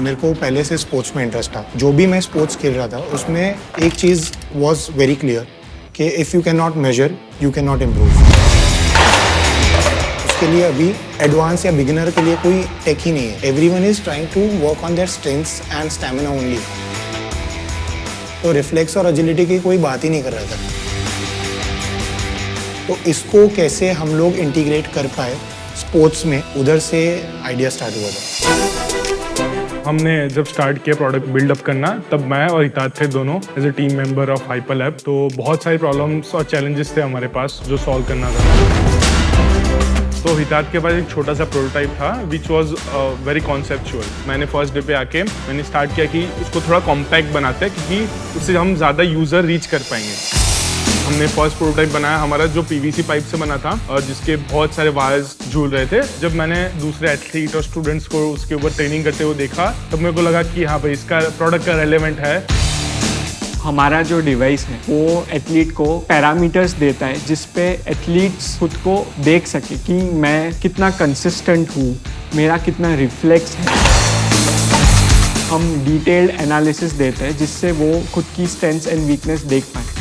मेरे को पहले से स्पोर्ट्स में इंटरेस्ट था। जो भी मैं स्पोर्ट्स खेल रहा था उसमें एक चीज़ वॉज वेरी क्लियर कि if you can not measure you can not improve. उसके लिए अभी एडवांस या बिगिनर के लिए कोई टेक ही नहीं है। Everyone is trying to work on their strengths and stamina only. तो रिफ्लेक्स और एजिलिटी की कोई बात ही नहीं कर रहा था। तो इसको कैसे हम लोग इंटीग्रेट कर पाए स्पोर्ट्स में, उधर से आइडिया स्टार्ट हुआ था। हमने जब स्टार्ट किया प्रोडक्ट बिल्डअप करना, तब मैं और हितात थे दोनों as a team member of Hyperlab. तो बहुत सारी प्रॉब्लम्स और चैलेंजेस थे हमारे पास जो सॉल्व करना था। तो हितात के पास एक छोटा सा प्रोटोटाइप था विच वॉज वेरी कॉन्सेप्चुअल। मैंने फर्स्ट डे पे आके मैंने स्टार्ट किया कि उसको थोड़ा कॉम्पैक्ट बनाते हैं क्योंकि उससे हम ज़्यादा यूज़र रीच कर पाएंगे। हमने फर्स्ट प्रोटोटाइप बनाया हमारा जो पीवीसी पाइप से बना था और जिसके बहुत सारे वायर्स झूल रहे थे। जब मैंने दूसरे एथलीट और स्टूडेंट्स को उसके ऊपर ट्रेनिंग करते हुए देखा तब मेरे को लगा कि हाँ भाई इसका प्रोडक्ट का रेलेवेंट है। हमारा जो डिवाइस है वो एथलीट को पैरामीटर्स देता है जिस पे एथलीट्स खुद को देख सके कि मैं कितना कंसिस्टेंट हूँ, मेरा कितना रिफ्लेक्स है। हम डिटेल्ड एनालिसिस देते हैं जिससे वो खुद की स्ट्रेंथ्स एंड वीकनेस देख पाए।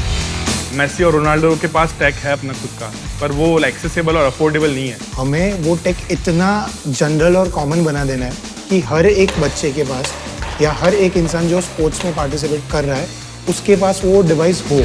मेसी और रोनाल्डो के पास टेक है अपना खुद का, पर वो एक्सेसिबल और अफोर्डेबल नहीं है। हमें वो टेक इतना जनरल और कॉमन बना देना है कि हर एक बच्चे के पास या हर एक इंसान जो स्पोर्ट्स में पार्टिसिपेट कर रहा है उसके पास वो डिवाइस हो।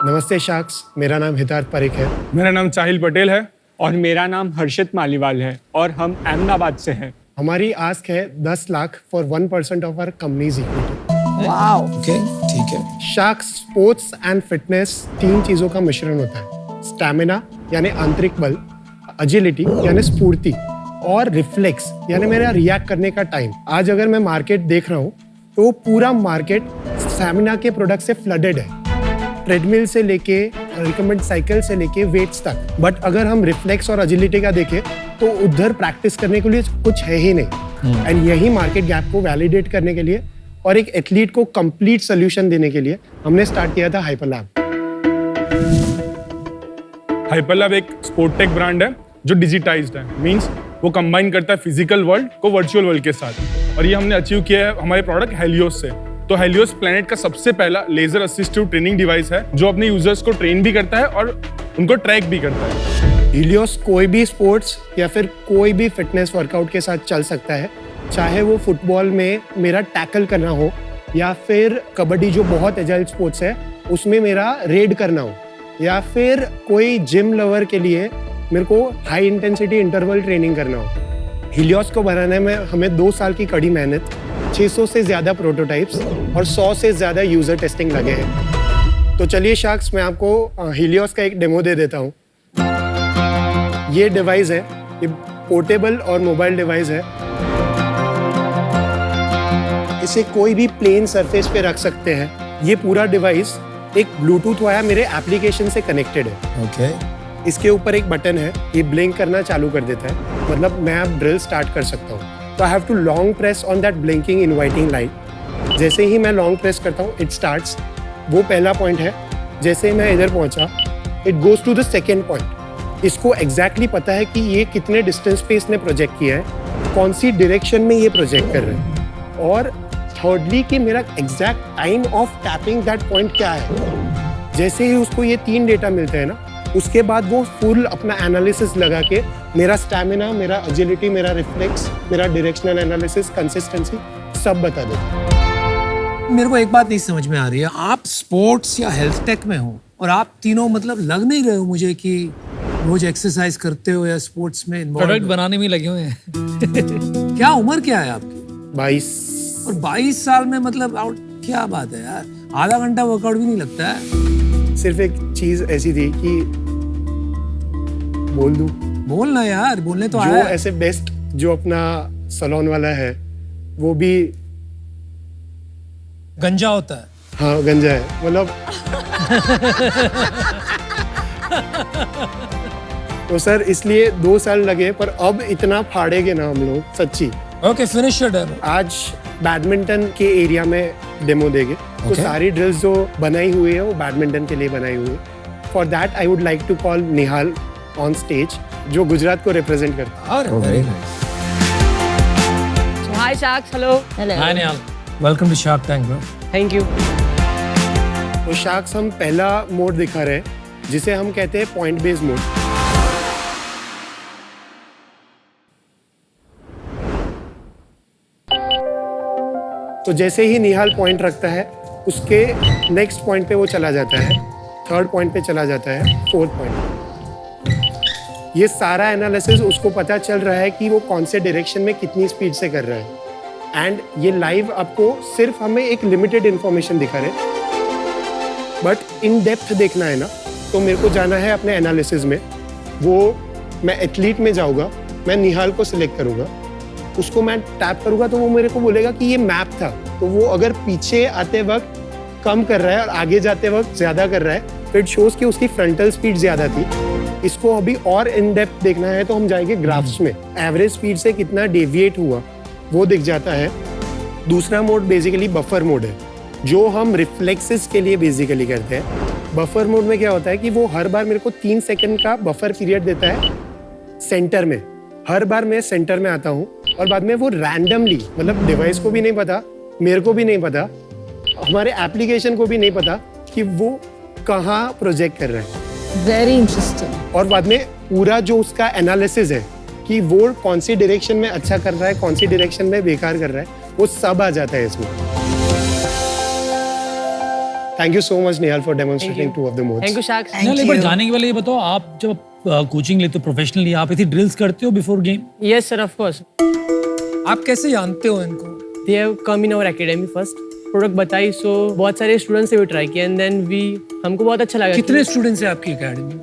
नमस्ते शाक्स, मेरा नाम हितात पारिक है। मेरा नाम चाहिल पटेल है और मेरा नाम हर्षित मालीवाल है और हम अहमदाबाद से हैं। हमारी आस्क है 10 lakh for 1% of our company's equity. Wow, okay, ठीक है। शाक्स स्पोर्ट्स एंड फिटनेस 3 चीजों का मिश्रण होता है। स्टैमिना यानी आंतरिक बल, एजिलिटी यानी स्फूर्ति और रिफ्लेक्स यानी मेरा रिएक्ट करने का टाइम। आज अगर मैं मार्केट देख रहा हूँ तो पूरा मार्केट स्टैमिना के प्रोडक्ट से फ्लडेड है, ट्रेडमिल से लेके रिकमेंड साइकिल से लेके वेट्स तक। बट अगर हम रिफ्लेक्स और एजिलिटी का देखें तो उधर प्रैक्टिस करने के लिए कुछ है ही नहीं। एंड यही मार्केट गैप को वैलिडेट करने के लिए और एक एथलीट को कंप्लीट सोल्यूशन देने के लिए हमने स्टार्ट किया था हाइपरलैब। हाइपरलैब एक स्पोर्टेक ब्रांड है जो डिजिटाइज्ड है, मींस वो कंबाइन करता है फिजिकल वर्ल्ड को वर्चुअल वर्ल्ड के साथ। और ये हमने अचीव किया है हमारे प्रोडक्ट हेलियोस से। तो हेलियोस प्लैनेट का सबसे पहला लेजर असिस्टिव ट्रेनिंग डिवाइस है जो अपने यूजर्स को ट्रेन भी करता है और उनको ट्रैक भी करता है। हीलियोस कोई भी स्पोर्ट्स या फिर कोई भी फिटनेस वर्कआउट के साथ चल सकता है, चाहे वो फुटबॉल में मेरा टैकल करना हो या फिर कबड्डी जो बहुत एजाइल स्पोर्ट्स है उसमें मेरा रेड करना हो, या फिर कोई जिम लवर के लिए मेरे को हाई इंटेंसिटी इंटरवल ट्रेनिंग करना हो। हीलियोस को बनाने में हमें 2 साल की कड़ी मेहनत, 600 से ज़्यादा प्रोटोटाइप्स और 100 से ज़्यादा यूज़र टेस्टिंग लगे हैं। तो चलिए शाक्स, मैं आपको हीलियोस का एक डेमो दे देता हूँ। ये डिवाइस है, ये पोर्टेबल और मोबाइल डिवाइस है। इसे कोई भी प्लेन सरफेस पे रख सकते हैं। ये पूरा डिवाइस एक ब्लूटूथ वाया मेरे एप्लीकेशन से कनेक्टेड है। ओके। इसके ऊपर एक बटन है, ये ब्लिंक करना चालू कर देता है, मतलब मैं अब ड्रिल स्टार्ट कर सकता हूँ। तो I have to long press on that blinking inviting light. जैसे ही मैं लॉन्ग प्रेस करता हूँ इट स्टार्ट्स। वो पहला पॉइंट है। जैसे ही मैं इधर पहुँचा it goes to the second point. इसको एग्जैक्टली पता है कि ये कितने डिस्टेंस पे इसने प्रोजेक्ट किया है, कौन सी डायरेक्शन में ये प्रोजेक्ट कर रहे हैं, और थर्डली कि मेरा exact time of tapping that point क्या है। जैसे ही उसको ये 3 डेटा मिलते हैं ना, उसके बाद वो फुल अपना एनालिसिस लगा के मेरा स्टैमिना, मेरा एजिलिटी, मेरा रिफ्लेक्स, मेरा डायरेक्शनल एनालिसिस, कंसिस्टेंसी सब बता देता। मेरे को एक बात नहीं समझ में आ रही है, आप स्पोर्ट्स या हेल्थ टेक में हो और आप तीनों मतलब लग नहीं रहे हो मुझे कि रोज एक्सरसाइज करते हो या स्पोर्ट्स में इन्वॉल्व। प्रोडक्ट बनाने में लगे हुए हैं। क्या उम्र क्या है आपकी? 22। और 22 साल में मतलब आउट, क्या बात है यार, आधा घंटा वर्कआउट भी नहीं लगता है। सिर्फ एक चीज ऐसी थी कि बोल दूं, बोलना यार, बोलने तो जो आया। ऐसे बेस्ट जो अपना सलोन वाला है वो भी गंजा होता है। हाँ गंजा है मतलब तो सर इसलिए 2 साल लगे पर अब इतना फाड़ेंगे ना हम लोग सच्ची। Okay finish your demo. आज बैडमिंटन के एरिया में डेमो देंगे तो Okay. सारी ड्रिल्स जो बनाई हुई है वो बैडमिंटन के लिए बनाई हुई है। For that I would like to call Nihal on stage जो गुजरात को रिप्रेजेंट करता है। अरे very nice. Hi Sharks, hello. Hi Nihal, welcome to Shark Tank bro. Thank you. तो शार्क्स हम पहला मोड दिखा रहे हैं जिसे हम कहते हैं पॉइंट बेस्ड मोड। तो जैसे ही निहाल पॉइंट रखता है उसके नेक्स्ट पॉइंट पे वो चला जाता है, थर्ड पॉइंट पे चला जाता है, फोर्थ पॉइंट। ये सारा एनालिसिस उसको पता चल रहा है कि वो कौन से डायरेक्शन में कितनी स्पीड से कर रहा है। एंड ये लाइव आपको सिर्फ हमें एक लिमिटेड इंफॉर्मेशन दिखा रहे, बट इन डेप्थ देखना है ना तो मेरे को जाना है अपने एनालिसिस में। वो मैं एथलीट में जाऊँगा, मैं निहाल को सिलेक्ट करूँगा, उसको मैं टैप करूँगा तो वो मेरे को बोलेगा कि ये मैप था। तो वो अगर पीछे आते वक्त कम कर रहा है और आगे जाते वक्त ज़्यादा कर रहा है तो इट शोज़ कि उसकी फ्रंटल स्पीड ज़्यादा थी। इसको अभी और इन डेप्थ देखना है तो हम जाएंगे ग्राफ्स में, एवरेज स्पीड से कितना डेविएट हुआ वो दिख जाता है। दूसरा मोड बेसिकली बफर मोड है जो हम रिफ्लेक्सेस के लिए बेसिकली करते हैं। बफर मोड में क्या होता है कि वो हर बार मेरे को 3 सेकंड का बफर पीरियड देता है सेंटर में। हर बार मैं सेंटर में आता हूँ और बाद में वो रैंडमली, मतलब डिवाइस को भी नहीं पता, मेरे को भी नहीं पता, हमारे एप्लीकेशन को भी नहीं पता कि वो कहाँ प्रोजेक्ट कर रहा है। Very interesting. और बाद में पूरा जो उसका एनालिसिस है कि वो कौन सी डायरेक्शन में अच्छा कर रहा है, कौन सी डायरेक्शन में बेकार कर रहा है, वो सब आ जाता है इसमें। Thank you so much Nihal for demonstrating 2 of the modes. Thank you Sharks. निहाल, एक बार जाने के पहले ये बताओ, आप जब कोचिंग लेते हो प्रोफेशनली, आप ऐसी ड्रिल्स करते हो before game? Yes sir, of course. आप कैसे जानते हो इनको? They have come in our academy first. Product बताई सो बहुत सारे स्टूडेंट्स से भी ट्राई किया एंड देन वी हमको बहुत अच्छा लगा। कितने स्टूडेंट्स हैं आपकी एकेडमी में?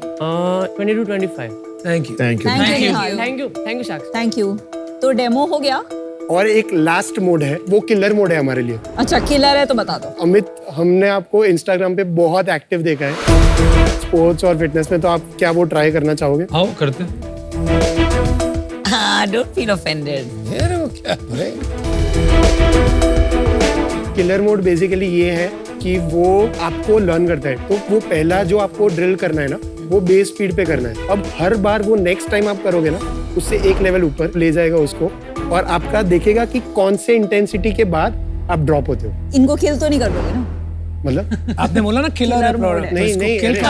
20 to 25. Thank you. Thank you Nihal. Thank you Sharks. Thank you. तो डेमो हो गया। और एक लास्ट मोड है, वो किलर मोड है हमारे लिए। अच्छा किलर है तो बता दो। अमित, हमने आपको इंस्टाग्राम पे बहुत एक्टिव देखा है स्पोर्ट्स और फिटनेस में, तो आप क्या वो ट्राई करना चाहोगे? आओ करते हैं। Don't feel offended. अरे वो क्या है? किलर मोड बेसिकली ये है कि वो आपको लर्न करता है। तो वो पहला जो आपको ड्रिल करना है ना वो बेस स्पीड पे करना है। अब हर बार वो नेक्स्ट टाइम आप करोगे ना उससे एक लेवल ऊपर ले जाएगा उसको, और आपका देखेगा कि कौन से इंटेंसिटी के बाद आप ड्रॉप होते हो। इनको किल तो नहीं कर दोगे ना? मतलब आपने बोला ना किलर है Killer प्रोडक्ट। mode नहीं नहीं, किल अरे,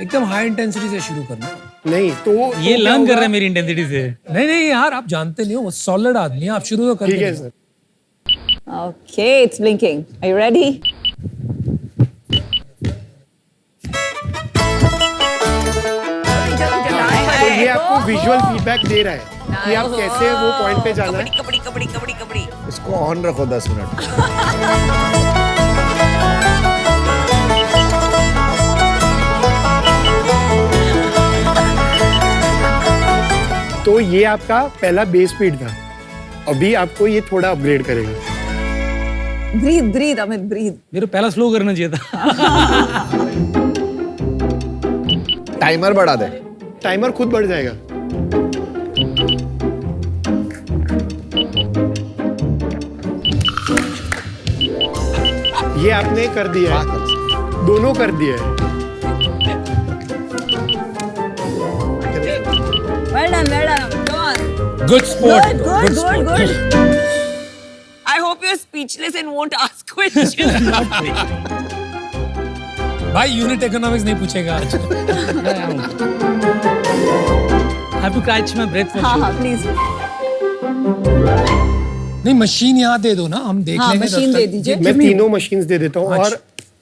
एकदम हाई इंटेंसिटी से शुरू करना। नहीं तो ये तो क्या लर्न कर होगा? रहे हैं मेरी इंटेंसिटी से। नहीं नहीं यार, आप जानते नहीं हो, वो सॉलिड आदमी है, आप शुरू तो कर ठीक है sir. Okay it's blinking. Are you ready? तो ये आपको विजुअल फीडबैक दे रहा है कि आप कैसे वो पॉइंट पे जाना है। इसको ऑन रखो 10 मिनट। तो ये आपका पहला बेस स्पीड था, अभी आपको ये थोड़ा अपग्रेड करेगा। Breathe breathe Amit breathe. मेरे को पहला स्लो करना चाहिए था। टाइमर बढ़ा दे। टाइमर खुद बढ़ जाएगा। ये आपने कर दिया है, दोनों कर दिया है। Well done Amit. Go on. Good sport. Good good good. I hope you're speechless and won't ask questions. भाई यूनिट इकोनॉमिक्स नहीं पूछेगा आज। I have to catch my breath for हाँ sure. हाँ प्लीज। नहीं मशीन यहाँ दे दो ना, हम देख हाँ लेंगे। मशीन दे दीजिए। मैं तीनों मशीन्स दे देता हूँ और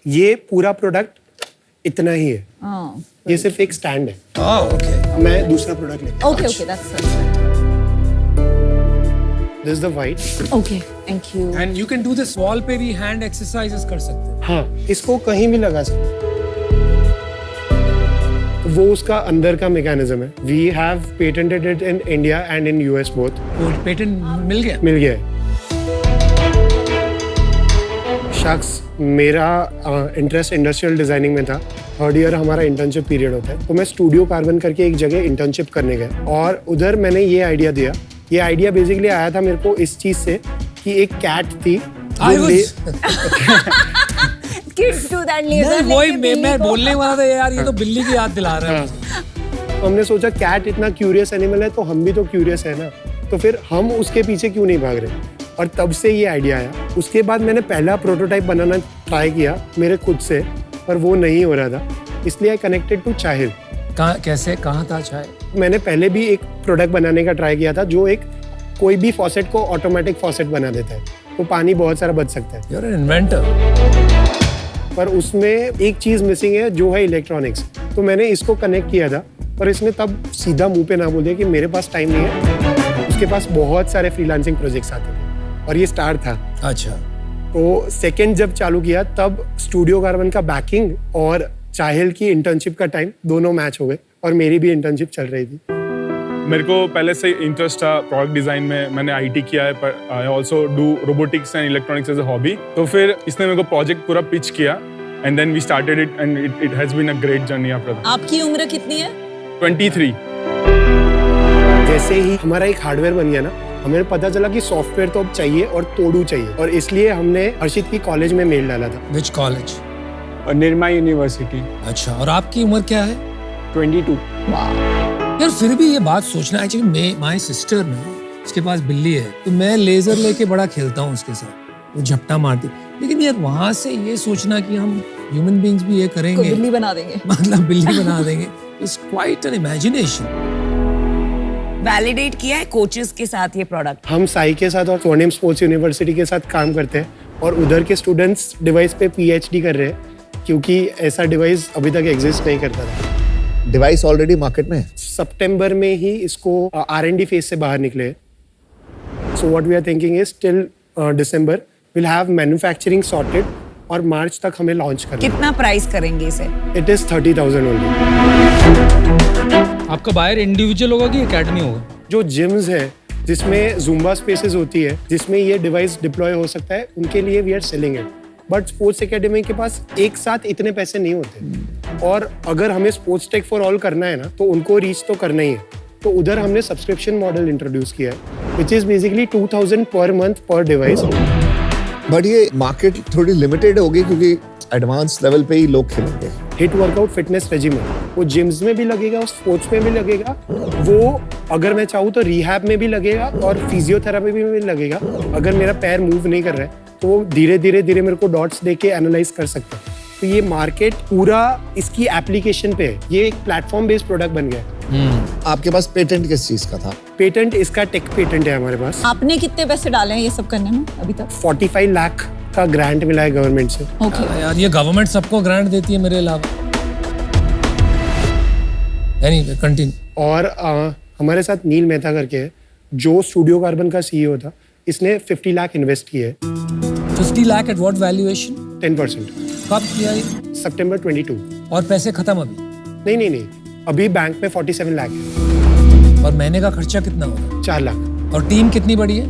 ये पूरा प्रोडक्ट इतना ही है। हाँ ये सिर्फ एक स्टैंड है। ओके। मैं दूसरा प्रोडक्ट लेता हूँ। Okay okay that's this is the white. Okay thank you. And you can do this, wall पे भी हैंड एक्सरसाइजेस कर सकते हो। हाँ, इसको कहीं भी लगा सकते। वो उसका अंदर का मैकेनिज्म है। We have patented it in India and in US both. वो पेटेंट मिल गया। मिल गया है। शख्स, मेरा इंटरेस्ट इंडस्ट्रियल डिजाइनिंग में था। थर्ड ईयर हमारा इंटर्नशिप पीरियड होता है, तो मैं स्टूडियो कार्बन करके एक जगह इंटर्नशिप करने गया और उधर मैंने ये आइडिया दिया। ये आइडिया बेसिकली आया था मेरे को इस चीज से कि एक कैट थी Kids do that laser वही लेके बिल्ली मैं को- बोलने वाला था यार, ये तो बिल्ली की याद दिला रहा है। तो हमने सोचा कैट इतना क्यूरियस एनिमल है तो हम भी तो क्यूरियस है ना, तो फिर हम उसके पीछे क्यों नहीं भाग रहे। और तब से ये आइडिया आया। उसके बाद मैंने पहला प्रोटोटाइप बनाना ट्राई किया मेरे खुद से, पर वो नहीं हो रहा था, इसलिए आई कनेक्टेड टू चाहिल। कैसे कहाँ था चाय? मैंने पहले भी एक प्रोडक्ट बनाने का ट्राई किया था जो एक कोई भी फॉसेट को ऑटोमेटिक फॉसेट बना देता है, तो पानी बहुत सारा बच सकता है। You're an inventor. पर उसमें एक चीज मिसिंग है जो है इलेक्ट्रॉनिक्स। तो मैंने इसको कनेक्ट किया था, पर इसने तब सीधा मुंह पे ना बोल दिया कि मेरे पास टाइम नहीं है। उसके पास बहुत सारे फ्रीलांसिंग प्रोजेक्ट्स आते थे और ये स्टार्ट था। अच्छा, तो सेकंड जब चालू किया तब स्टूडियो कार्बन का बैकिंग और चाहिल की इंटर्नशिप का टाइम दोनों मैच हो गए और मेरी भी इंटर्नशिप चल रही थी। मेरे को पहले से इंटरेस्ट था प्रोडक्ट डिजाइन में, मैंने आईटी किया है, पर I also do robotics and electronics as a hobby. तो फिर इसने मेरे को प्रोजेक्ट पूरा पिच किया and then we started it and it has been a great journey after that. आपकी उम्र कितनी है? 23। जैसे ही हमारा एक हार्डवेयर बन गया ना, हमें पता चला कि सॉफ्टवेयर तो अब चाहिए और तोड़ू चाहिए, और इसलिए हमने हर्षित की कॉलेज में मेल डाला था। which college? और निर्मा यूनिवर्सिटी। अच्छा, और आपकी उम्र क्या है? 22। यार फिर भी ये बात सोचना, एक्चुअली माय सिस्टर ना, उसके पास बिल्ली है, तो मैं लेजर लेके बड़ा खेलता हूँ उसके साथ, वो झपटा मारती। लेकिन यार वहां से ये सोचना कि हम ह्यूमन बीइंग्स भी ये को करेंगे, बिल्ली बना देंगे। मतलब बिल्ली बना देंगे, it's quite an imagination. Validate किया है कोचेस के साथ ये प्रोडक्ट? हम साई के साथ और स्वर्णिम स्पोर्ट्स यूनिवर्सिटी के साथ काम करते हैं और उधर के स्टूडेंट्स डिवाइस पे पीएचडी कर रहे हैं, क्योंकि ऐसा डिवाइस अभी तक एग्जिस्ट नहीं करता था। डिवाइस ऑलरेडी मार्केट में है। सितंबर में ही इसको R&D फेज से बाहर निकले। So what we are thinking is till December will have manufacturing sorted और मार्च तक हमें लॉन्च करना। कितना प्राइस करेंगे इसे? It is 30,000 only. आपका बायर इंडिविजुअल होगा कि एकेडमी होगा? जो जिम्स है जिसमें जुम्बा स्पेसेस होती है, जिसमें ये डिवाइस डिप्लॉय हो सकता है, उनके लिए we are selling it. But sports academy के पास एक साथ इतने पैसे नहीं होते, और अगर हमें स्पोर्ट्स टेक फॉर ऑल करना है ना, तो उनको रीच तो करना ही है। तो उधर हमने सब्सक्रिप्शन मॉडल इंट्रोड्यूस किया है, which is basically 2000 per month पर डिवाइस। बट ये मार्केट थोड़ी लिमिटेड होगी क्योंकि एडवांस लेवल पे ही लोग खेलेंगे। हिट वर्कआउट फिटनेस रेजिमेंट वो जिम्स में भी लगेगा और स्पोर्ट्स में भी लगेगा। वो अगर मैं चाहूँ तो रिहैब में भी लगेगा और फिजियोथेरेपी में भी लगेगा। अगर मेरा पैर मूव नहीं कर रहा है तो वो धीरे धीरे मेरे को डॉट्स देके एनालाइज कर सकता है। तो ये मार्केट पूरा इसकी एप्लीकेशन पे है, ये एक प्लेटफॉर्म बेस्ड प्रोडक्ट बन गया है। आपके पास पेटेंट किस चीज का था? पेटेंट इसका टेक पेटेंट है हमारे पास। आपने कितने पैसे डाले हैं ये सब करने में अभी तक? 45 लाख का ग्रांट मिला है गवर्नमेंट से। ओके। यार ये गवर्नमेंट सबको ग्रांट देती है मेरे अलावा। Anyway continue. और हमारे साथ नील मेहता करके है, जो स्टूडियो कार्बन का सीईओ था, इसने 50 लाख इन्वेस्ट किए है। 50 लाख एट व्हाट वैल्यूएशन? 10%। कब किया ये? सितंबर 22। और पैसे खत्म अभी? नहीं, अभी बैंक में 47 लाख है। और महीने का खर्चा कितना होगा? 4 लाख। और टीम कितनी बड़ी है?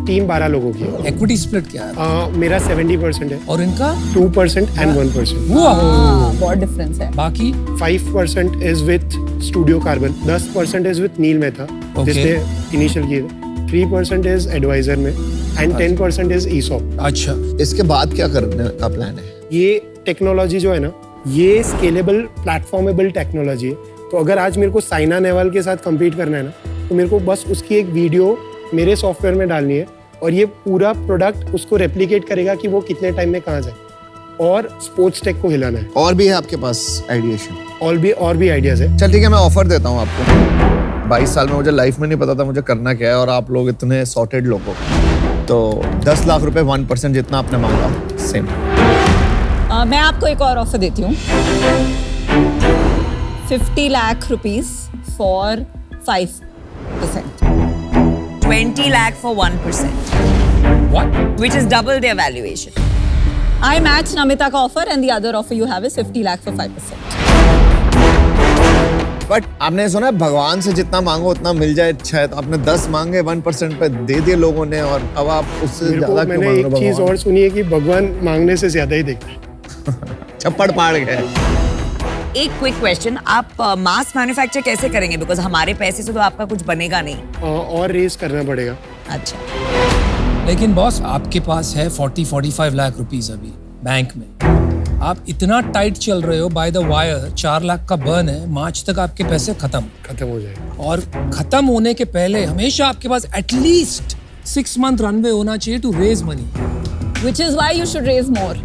टीम 12 लोगों की है। इक्विटी स्प्लिट क्या है? मेरा 70% है और इनका? 2% एंड 1%। हाँ, बहुत डिफरेंस है। बाकी 5% is with studio carbon, 10% is with Neel Mehta जिसने इनिशियल किया, 3% इज एडवाइजर में एंड 10% इज ईसॉप। अच्छा, इसके बाद क्या करने का प्लान है? ये टेक्नोलॉजी जो है ना, ये स्केलेबल प्लेटफॉर्मेबल टेक्नोलॉजी है। तो अगर आज मेरे को साइना नेहवाल के साथ compete करना है ना, तो मेरे को बस उसकी एक वीडियो मेरे सॉफ्टवेयर में डालनी है और ये पूरा प्रोडक्ट उसको रेप्लिकेट करेगा कि वो कितने टाइम में कहाँ जाए, और स्पोर्ट्स टेक को हिलाना है। और भी है आपके पास आइडिएशन? और भी आइडियाज है। चल ठीक है, मैं ऑफर देता हूँ आपको। 22 साल में मुझे लाइफ में नहीं पता था मुझे करना क्या है, और आप लोग इतने सॉर्टेड लोग हो, तो 10 लाख रुपए 1% जितना आपने मांगा सेम। मैं आपको एक और ऑफर देती हूँ। 50 lakh rupees for 5%। 20 lakh for 1%, what? which is double their valuation. I match Namita का offer and the other offer you have is 50 lakh for 5%. But आपने सुना है भगवान से जितना मांगो उतना मिल जाए, अच्छा है। तो आपने 10 मांगे 1% पे दे दिए लोगों ने, और अब आप उससे मेरे को ज्यादा क्यों मैंने मांग रहे एक हो चीज भगवान? और सुनी है कि भगवान मांगने से ज्यादा ही देखता है। छप्पड़ पाड़ गए। एक क्विक क्वेश्चन, आप मास मैन्युफैक्चर कैसे करेंगे? बिकॉज हमारे पैसे से तो आपका कुछ बनेगा नहीं। और रेस करना पड़ेगा। अच्छा, लेकिन बॉस आपके पास है 40-45 लाख रुपीस अभी बैंक में। आप इतना टाइट चल रहे हो, बाय द वायर 4 लाख का बर्न है, मार्च तक आपके पैसे खत्म हो जाएगा। और खत्म होने के पहले हमेशा आपके पास एटलीस्ट 6 मंथ रनवे होना चाहिए to raise money. Which is why you should raise more.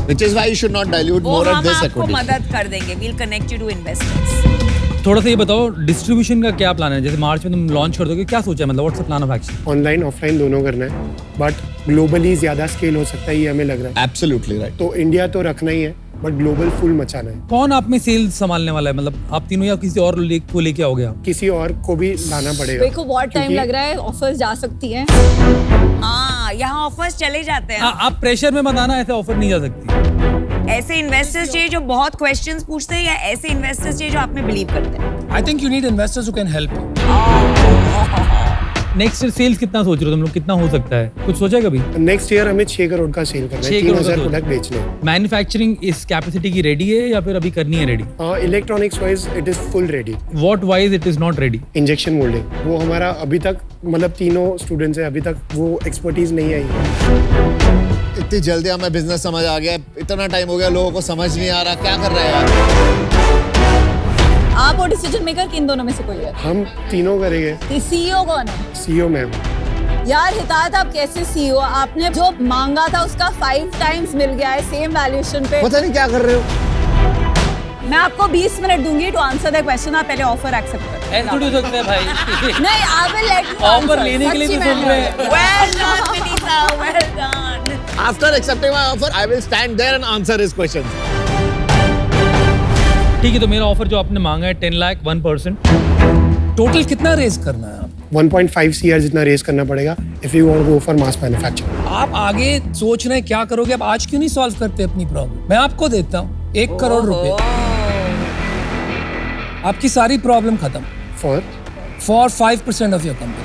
Which is why you should not dilute वो more at हम this आपको equity. मदद कर देंगे। We'll connect you to investors. थोड़ा सा ये बताओ डिस्ट्रीब्यूशन का क्या प्लान है? जैसे मार्च में तुम लॉन्च कर दोगे, क्या सोचा है? मतलब what's the plan of action? Online offline दोनों करना है, बट ग्लोबली ज्यादा स्केल हो सकता है ये हमें लग रहा है। Absolutely right. तो इंडिया तो रखना ही है, बट ग्लोबल फुल मचाना है। कौन आप में सेल्स संभालने वाला है? मतलब आप तीनों या किसी और को लेके आओगे आप? किसी और को भी लाना पड़ेगा। देखो बहुत टाइम क्योंकि लग रहा है, ऑफर्स जा सकती हैं। हाँ, यहाँ ऑफर्स चले जाते हैं। आप प्रेशर में मत आना, ऐसे ऑफर नहीं जा सकती। ऐसे इन्वेस्टर्स चाहिए जो बहुत क्वेश्चंस पूछते हैं, या ऐसे इन्वेस्टर्स चाहिए जो आप में बिलीव करते हैं? I think you need investors who can help you. Next sales कितना सोच रहे हो तुम लोग? कितना हो सकता है? कुछ सोचा है कभी? नेक्स्ट ईयर हमें 6 करोड़ का सेल करना है, 6 करोड़ का 3000 तो- प्रोडक्ट बेचने हैं। मैन्युफैक्चरिंग इस कैपेसिटी की रेडी है या फिर अभी करनी है ready? Electronics wise it is full ready. What wise it is not ready? Injection moulding वो हमारा अभी तक, मतलब तीनों स्टूडेंट्स हैं, अभी तक वो एक्सपर्टीज नहीं आई। इतनी जल्दी हमें बिजनेस समझ आ गया, इतना टाइम हो गया, लोगों को समझ नहीं आ रहा क्या कर रहे हैं यार। आप वो डिसीजन मेकर किन दोनों में से कोई है? हम तीनों करेंगे। कि सीईओ कौन है? CEO ma'am. यार हितायत, आप कैसे सीईओ? आपने जो मांगा था उसका 5 टाइम्स मिल गया है सेम वैल्यूएशन पे। पता नहीं क्या कर रहे हो। मैं आपको 20 मिनट दूंगी टू आंसर द क्वेश्चन। आप पहले ऑफर एक्सेप्ट करें। ऐसे थोड़ी हो सकता है भाई। नहीं, I will let you offer लेने के लिए तो सुन रहे हैं। Well done, Vinita. Well done. After accepting my offer, I will stand there and answer his questions. ठीक है, तो मेरा ऑफर जो आपने मांगा है 10 लाख 1%। टोटल कितना रेज करना है आप? 1.5 CR जितना रेस करना पड़ेगा if you want to go for mass manufacturing. आप आगे सोच रहे हैं क्या करोगे? आप आज क्यों नहीं सॉल्व करते अपनी प्रॉब्लम? मैं आपको देता हूँ 1 करोड़ रुपए, आपकी सारी प्रॉब्लम खत्म फॉर 5% ऑफ योर कंपनी।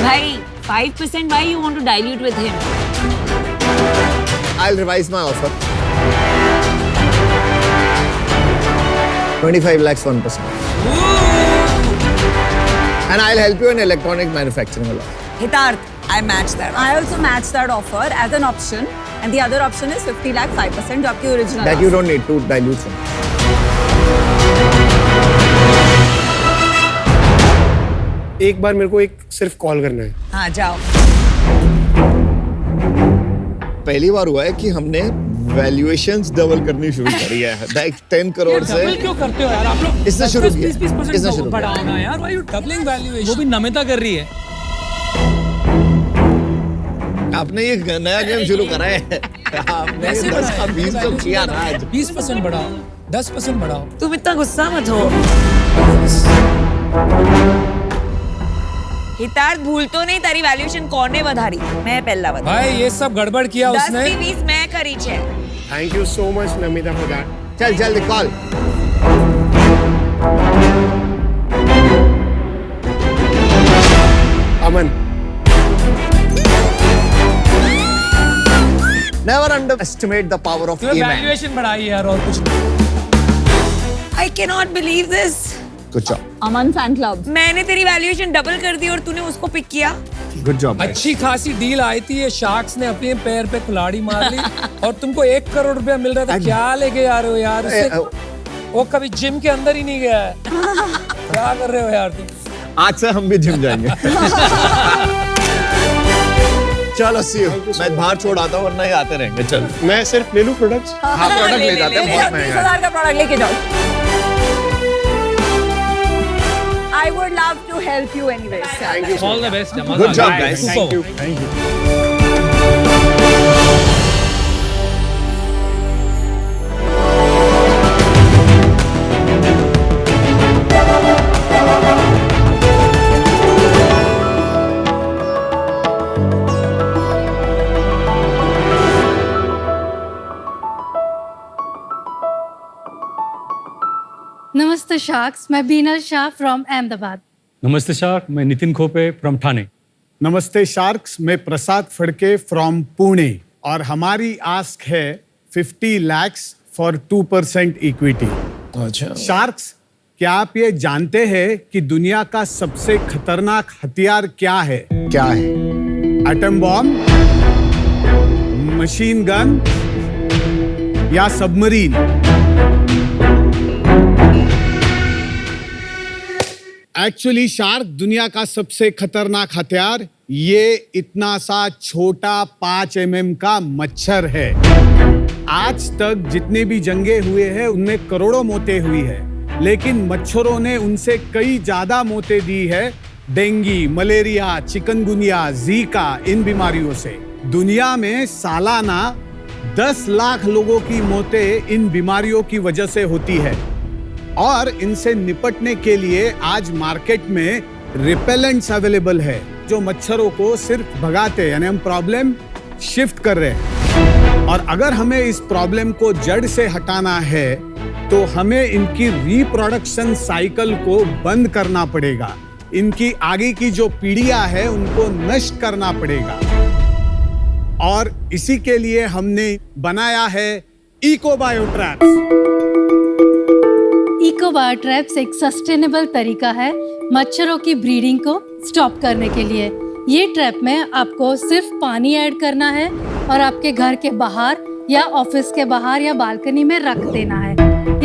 भाई 5% why you want to dilute with him? I'll revise my offer. 25 lakhs 1%. And I'll help you in electronic manufacturing a lot. Hitarth, I match that. I also match that offer as an option, and the other option is 50 lakh 5%, जो आपकी original. That you don't need to dilute from. एक बार मेरे को एक सिर्फ call करना है। हाँ, जाओ। पहली बार हुआ है कि हमने वैल्यूएशंस डबल करनी शुरू करी है। लाइक 10 करोड़ से डबल क्यों करते हो यार आप लोग? इससे शुरू किया। 20% इससे शुरू किया। बढ़ाओ ना यार। Why you डबलिंग वो वैल्यूएशन। भी नमिता कर रही है। आपने ये नया गेम शुरू करा है। आपने कैसे 10 का 20 तो किया ना आज। 20% बढ़ाओ, 10% बढ़ाओ। तुम इतना गुस्सा मत हो। हितार्थ, भूल तो नहीं तारी वैल्यूएशन कौन ने વધારી? मैं पहला વધારી। भाई ये सब गड़बड़ किया 10 उसने। થી 20 मैं करी છે। Thank you so much Namita for that. चल जल्दी call. Aman, Never underestimate the power of तुम्हें A-man. वैल्यूएशन बढ़ाई यार, और कुछ नहीं। I cannot believe this. Good job. Aman fan club. मैंने तेरी वैल्यूएशन डबल कर दी और तूने उसको पिक किया। Good job. guys. अच्छी खासी डील आई थी, ये शार्क्स ने अपने पैर पे कुल्हाड़ी मार ली और तुमको 1 करोड़ रुपया मिल रहा था। क्या लेके आ रहे हो यार? उससे वो कभी जिम के अंदर ही नहीं गया है। क्या कर रहे हो यार तुम? आज से हम भी जिम जाएंगे। चलो सी यू। मैं बाहर छोड़ आता हूँ वरना ये आते रहेंगे। चल मैं सिर्फ ले लूं प्रोडक्ट्स? हाँ प्रोडक्ट ले जाते हैं, बहुत महंगा है। 30,000 का प्रोडक्ट लेके जाओ। I would love to help you anyways. Thank you. All the best. Good job, guys. Thank you, thank you. नमस्ते शार्क्स, मैं बीनल शाह फ्रॉम अहमदाबाद। नमस्ते शार्क, मैं नितिन खोपे फ्रॉम ठाणे। नमस्ते शार्क्स, मैं प्रसाद फड़के फ्रॉम पुणे और हमारी आस्क है 50 lakhs फॉर 2% इक्विटी। अच्छा शार्क्स, क्या आप ये जानते हैं कि दुनिया का सबसे खतरनाक हथियार क्या है? क्या है? एटम बॉम्ब, मशीन गन या सबमरीन? एक्चुअली शार्क, दुनिया का सबसे खतरनाक हथियार ये इतना सा छोटा 5 mm का मच्छर है। आज तक जितने भी जंगे हुए हैं उनमें करोड़ों मौतें हुई है, लेकिन मच्छरों ने उनसे कई ज्यादा मौतें दी है। डेंगू, मलेरिया, चिकनगुनिया, जीका, इन बीमारियों से दुनिया में सालाना 10 लाख लोगों की मौतें इन बीमारियों की वजह से होती है। और इनसे निपटने के लिए आज मार्केट में रिपेलेंट्स अवेलेबल है जो मच्छरों को सिर्फ भगाते हैं, यानी हम प्रॉब्लम शिफ्ट कर रहे हैं। और अगर हमें इस प्रॉब्लम को जड़ से हटाना है तो हमें इनकी रिप्रोडक्शन साइकिल को बंद करना पड़ेगा। इनकी आगे की जो पीढ़ियां है उनको नष्ट करना पड़ेगा। और इसी के लिए हमने बनाया है eco bio traps. Eco bio traps एक सस्टेनेबल तरीका है मच्छरों की ब्रीडिंग को स्टॉप करने के लिए। ये ट्रैप में आपको सिर्फ पानी ऐड करना है और आपके घर के बाहर या ऑफिस के बाहर या बालकनी में रख देना है।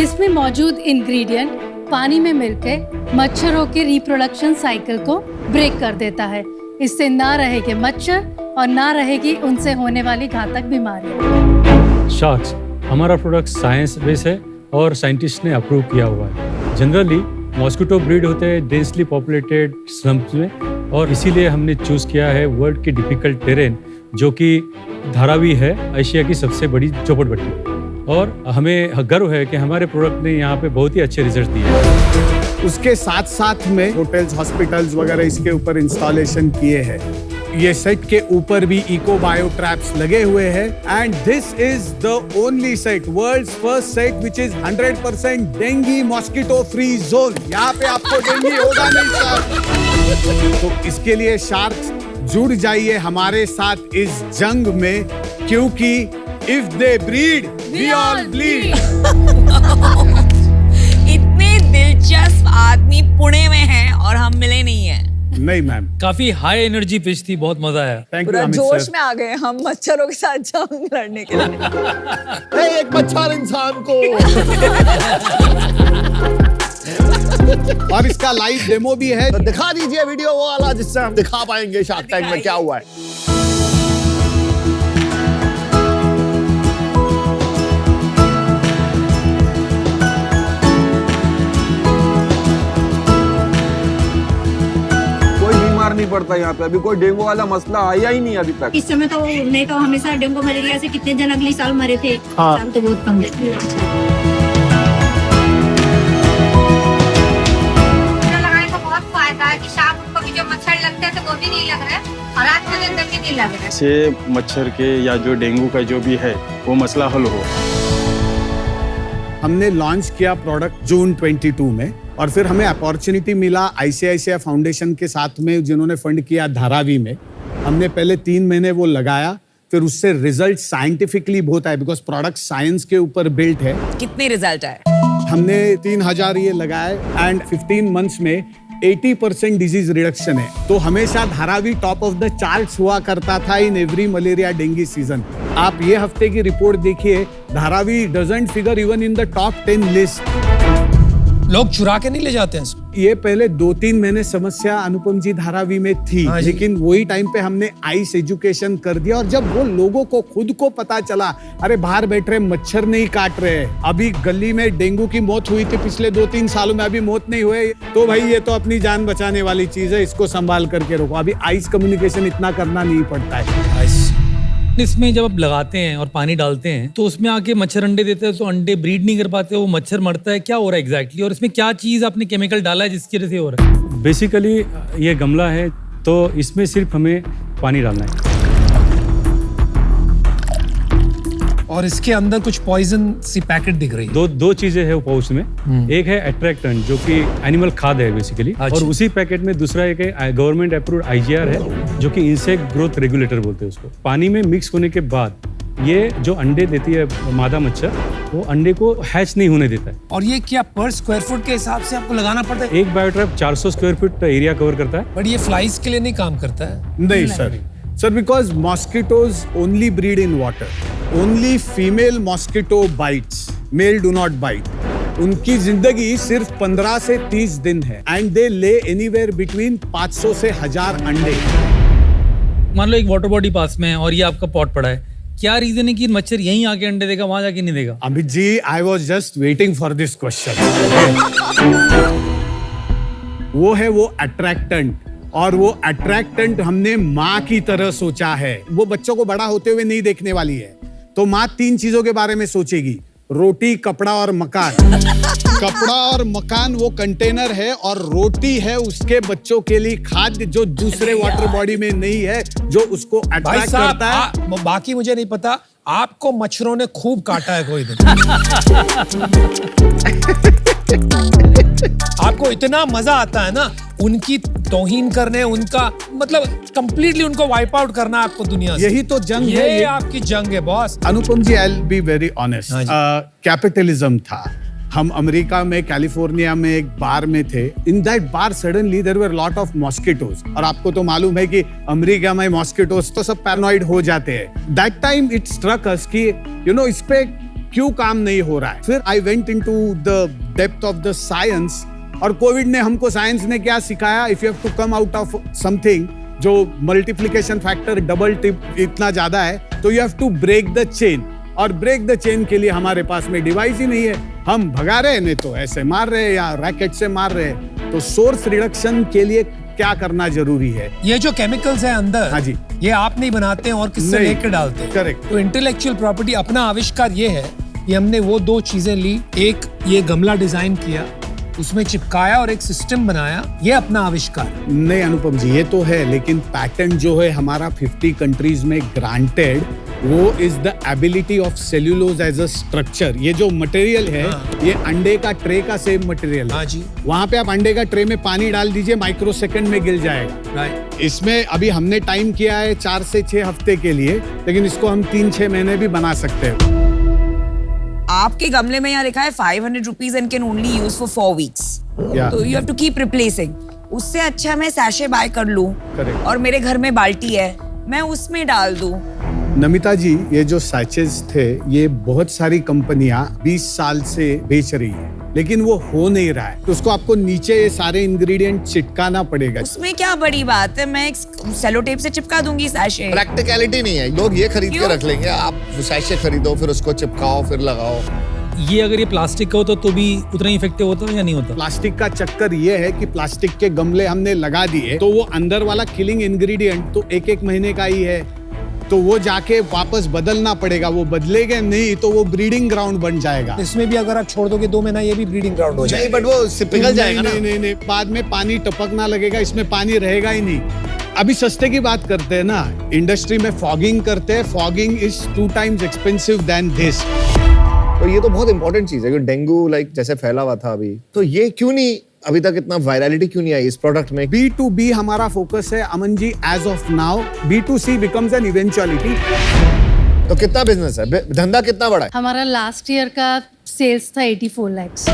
इसमें मौजूद इंग्रेडिएंट पानी में मिलकर मच्छरों के रिप्रोडक्शन साइकिल को ब्रेक कर देता है। इससे ना रहेंगे मच्छर और ना रहेगी उनसे होने वाली घातक बीमारियां। शार्क्स, हमारा प्रोडक्ट साइंस बेस है और साइंटिस्ट ने अप्रूव किया हुआ है। जनरली मॉस्किटो ब्रीड होते हैं डेंसली पॉपुलेटेड स्लम्स में, और इसीलिए हमने चूज किया है वर्ल्ड की डिफिकल्ट टेरेन जो कि धारावी है, एशिया की सबसे बड़ी झोपड़पट्टी। और हमें गर्व है कि हमारे प्रोडक्ट ने यहाँ पे बहुत ही अच्छे रिजल्ट दिए हैं। उसके साथ साथ में होटल्स, हॉस्पिटल्स वगैरह इसके ऊपर इंस्टॉलेशन किए हैं। ये सेट के ऊपर भी इको बायो ट्रैप्स लगे हुए हैं। And this is the only set, world's first set which is 100% dengue mosquito free zone. यहाँ पे आपको डेंगू होगा नहीं सर। तो इसके लिए शार्क्स जुड़ जाइए हमारे साथ इस जंग में, क्योंकि if they breed we all bleed. इतने दिलचस्प आदमी पुणे में हैं और हम मिले नहीं हैं। नहीं मैम, काफी हाई एनर्जी पिच थी, बहुत मजा आया। थैंक पूरा यू अमित जोश सर। में आ गए हम मच्छरों के साथ जंग लड़ने के लिए। एक मच्छर इंसान को। और इसका लाइव डेमो भी है। तो दिखा दीजिए वीडियो वो वाला जिससे हम दिखा पाएंगे शार्क टैंक में क्या हुआ है। कोई बीमार नहीं पड़ता यहाँ पे, अभी कोई डेंगू वाला मसला आया ही नहीं अभी तक। इस समय तो नहीं तो हमेशा डेंगू मलेरिया से कितने जन अगले साल मरे थे। हाँ। साल तो बहुत कम लगाने का बहुत फायदा है कि शाम को भी जो मच्छर लगते हैं तो वो भी नहीं लग रहा है और रात को दिन भी नहीं लग रहा है। से मच्छर के या जो डेंगू का जो भी है वो मसला हल हो। हमने लॉन्च किया प्रोडक्ट जून 22 में, और फिर हमें अपॉर्चुनिटी मिला आईसीआईसीआई फाउंडेशन के साथ में, जिन्होंने फंड किया धारावी में। हमने पहले 3 महीने वो लगाया, फिर उससे रिजल्ट साइंटिफिकली बहुत आए, बिकॉज प्रोडक्ट साइंस के ऊपर बिल्ट है। कितने रिजल्ट आए? हमने 3000 ये लगाए एंड 15 मंथ्स में 80% डिजीज रिडक्शन है। तो हमेशा Dharavi top of the charts हुआ करता था in every malaria dengue season. आप ये हफ्ते की रिपोर्ट देखिए, Dharavi doesn't figure even in the top 10 list. लोग चुरा के नहीं ले जाते हैं इसको। ये पहले 2-3 महीने समस्या अनुपम जी धारावी में थी, हाँ जी। लेकिन वही टाइम पे हमने आइस एजुकेशन कर दिया। और जब वो लोगों को खुद को पता चला, अरे बाहर बैठ रहे मच्छर नहीं काट रहे, अभी गली में डेंगू की मौत हुई थी पिछले 2-3 सालों में, अभी मौत नहीं हुए, तो भाई ये तो अपनी जान बचाने वाली चीज है, इसको संभाल करके रखो। अभी आइस कम्युनिकेशन इतना करना नहीं पड़ता है। इसमें जब आप लगाते हैं और पानी डालते हैं तो उसमें आके मच्छर अंडे देते हैं, तो अंडे ब्रीड नहीं कर पाते, वो मच्छर मरता है। क्या हो रहा है एग्जैक्टली और इसमें क्या चीज़ आपने केमिकल डाला है जिसकी वजह से हो रहा है? बेसिकली ये गमला है तो इसमें सिर्फ हमें पानी डालना है। और इसके अंदर कुछ पॉइजन सी पैकेट दिख रही है। दो चीजें है पाउच में। एक है अट्रैक्टेंट जो कि एनिमल खाद है बेसिकली, और उसी पैकेट में दूसरा एक है गवर्नमेंट अप्रूव्ड IGR है जो कि इंसेक्ट ग्रोथ रेगुलेटर बोलते हैं उसको। पानी में मिक्स होने के बाद ये जो अंडे देती है मादा मच्छर, वो अंडे को हैच नहीं होने देता है। और ये क्या पर स्क्वायर फुट के हिसाब से आपको लगाना पड़ता है? एक बायोट्रैप 400 स्क्वायर फीट एरिया कवर करता है। बट ये फ्लाइज के लिए नहीं काम करता है? नहीं sir, because mosquitoes only breed in water, only female mosquito bites, male do not bite. उनकी जिंदगी सिर्फ 15 से 30 दिन है एंड दे ले एनीवेयर बिटवीन 500 से 1000 अंडे। मान लो एक वाटर बॉडी पास में है और ये आपका पॉट पड़ा है, क्या रीजन है कि मच्छर यहीं आके अंडे देगा, वहां जाके नहीं देगा? Amit ji, I was just waiting for this question. वो है वो अट्रैक्टेंट, और वो अट्रैक्टेंट हमने माँ की तरह सोचा है। वो बच्चों को बड़ा होते हुए नहीं देखने वाली है, तो माँ 3 चीजों के बारे में सोचेगी, रोटी, कपड़ा और मकान। कपड़ा और मकान वो कंटेनर है, और रोटी है उसके बच्चों के लिए खाद्य जो दूसरे वाटर बॉडी में नहीं है, जो उसको अट्रैक्ट करता है। बाकी मुझे नहीं पता, आपको मच्छरों ने खूब काटा है कोई दिन। आपको इतना मजा आता है ना उनकी तौहीन करने, उनका मतलब कंप्लीटली उनको वाइप आउट करना आपको दुनिया से। यही तो जंग है, ये आपकी जंग है boss. Anupam ji, I will be very honest, capitalism था। हम अमेरिका में कैलिफोर्निया में एक बार में थे। In that bar suddenly there were lot of mosquitoes, और आपको तो मालूम है कि अमेरिका में मॉस्किटोज तो सब पैरानॉइड हो जाते हैं। दैट टाइम इट स्ट्रक अस कि इस पे क्यों काम नहीं हो रहा है। फिर I went into the depth of the science, और कोविड ने हमको, साइंस ने क्या सिखाया, if you have to come out of something जो मल्टीप्लिकेशन फैक्टर डबल टिप इतना ज्यादा है, तो you have to break the chain. और ब्रेक द चेन के लिए हमारे पास में डिवाइस ही नहीं है। हम भगा रहे हैं, नहीं तो ऐसे मार रहे हैं या रैकेट से मार रहे हैं। तो सोर्स रिडक्शन के लिए क्या करना जरूरी है? ये जो केमिकल्स है अंदर, हाँ जी, ये आप नहीं बनाते हैं और किससे लेकर डालते हैं? करेक्ट। तो इंटेलेक्चुअल प्रॉपर्टी, अपना आविष्कार ये है कि हमने वो 2 चीजें ली, एक ये गमला डिजाइन किया, उसमें चिपकाया और एक सिस्टम बनाया, ये अपना आविष्कार। नहीं अनुपम जी, ये तो है, लेकिन पैटेंट जो है हमारा 50 कंट्रीज में ग्रांटेड, वो is the ability of cellulose as a structure. ये जो मटेरियल है, ये अंडे का ट्रे का सेम मटेरियल है। हाँ जी। वहां पे आप अंडे का ट्रे में पानी डाल दीजिए, माइक्रो सेकंड में गिल जाएगा। राइट। इसमें अभी हमने टाइम किया है 4 से 6 हफ्ते के लिए, लेकिन इसको हम 3-6 महीने भी बना सकते हैं। आपके गमले में यहाँ लिखा है 500 rupees and can only use for 4 weeks. तो you have to keep replacing. उससे अच्छा मैं सैशे बाय कर लूं, और मेरे घर में बाल्टी है, मैं उसमें डाल दूं। नमिता जी, ये जो सैचेस थे, ये बहुत सारी कंपनियां 20 साल से बेच रही है, लेकिन वो हो नहीं रहा है। तो उसको आपको नीचे ये सारे इंग्रेडिएंट चिपकाना पड़ेगा। उसमें क्या बड़ी बात है, मैं सेलो टेप से चिपका दूंगी सैशे। प्रैक्टिकलिटी नहीं है, लोग ये खरीद के रख लेंगे। आप सैशे खरीदो, फिर उसको चिपकाओ, फिर लगाओ। ये अगर ये प्लास्टिक का होता तो भी उतना ही इफेक्टिव होता या नहीं होता? प्लास्टिक का चक्कर ये है कि प्लास्टिक के गमले हमने लगा दिए, तो वो अंदर वाला किलिंग इंग्रेडिएंट तो 1-1 महीने का ही है, तो वो जाके वापस बदलना पड़ेगा। वो बदलेगा नहीं तो वो ब्रीडिंग ग्राउंड बन जाएगा। इसमें भी अगर आप छोड़ दोगे 2 महीना, ये भी ब्रीडिंग ग्राउंड हो जाएगा। बट वो पिघल जाएगा ना। नहीं, बाद में पानी टपकना लगेगा, इसमें पानी रहेगा ही नहीं। अभी सस्ते की बात करते हैं ना, इंडस्ट्री में फॉगिंग करते हैं। Fogging is 2 times expensive than this. तो ये तो बहुत इंपॉर्टेंट चीज है कि डेंगू जैसे फैला हुआ था अभी, तो ये क्यों नहीं अभी तक इतना वायरलिटी क्यों नहीं आई इस प्रोडक्ट में? B2B हमारा फोकस है Aman ji as of now. B2C becomes an eventuality. तो कितना बिजनेस है, धंधा कितना बड़ा है? हमारा लास्ट ईयर का सेल्स था 84 lakhs।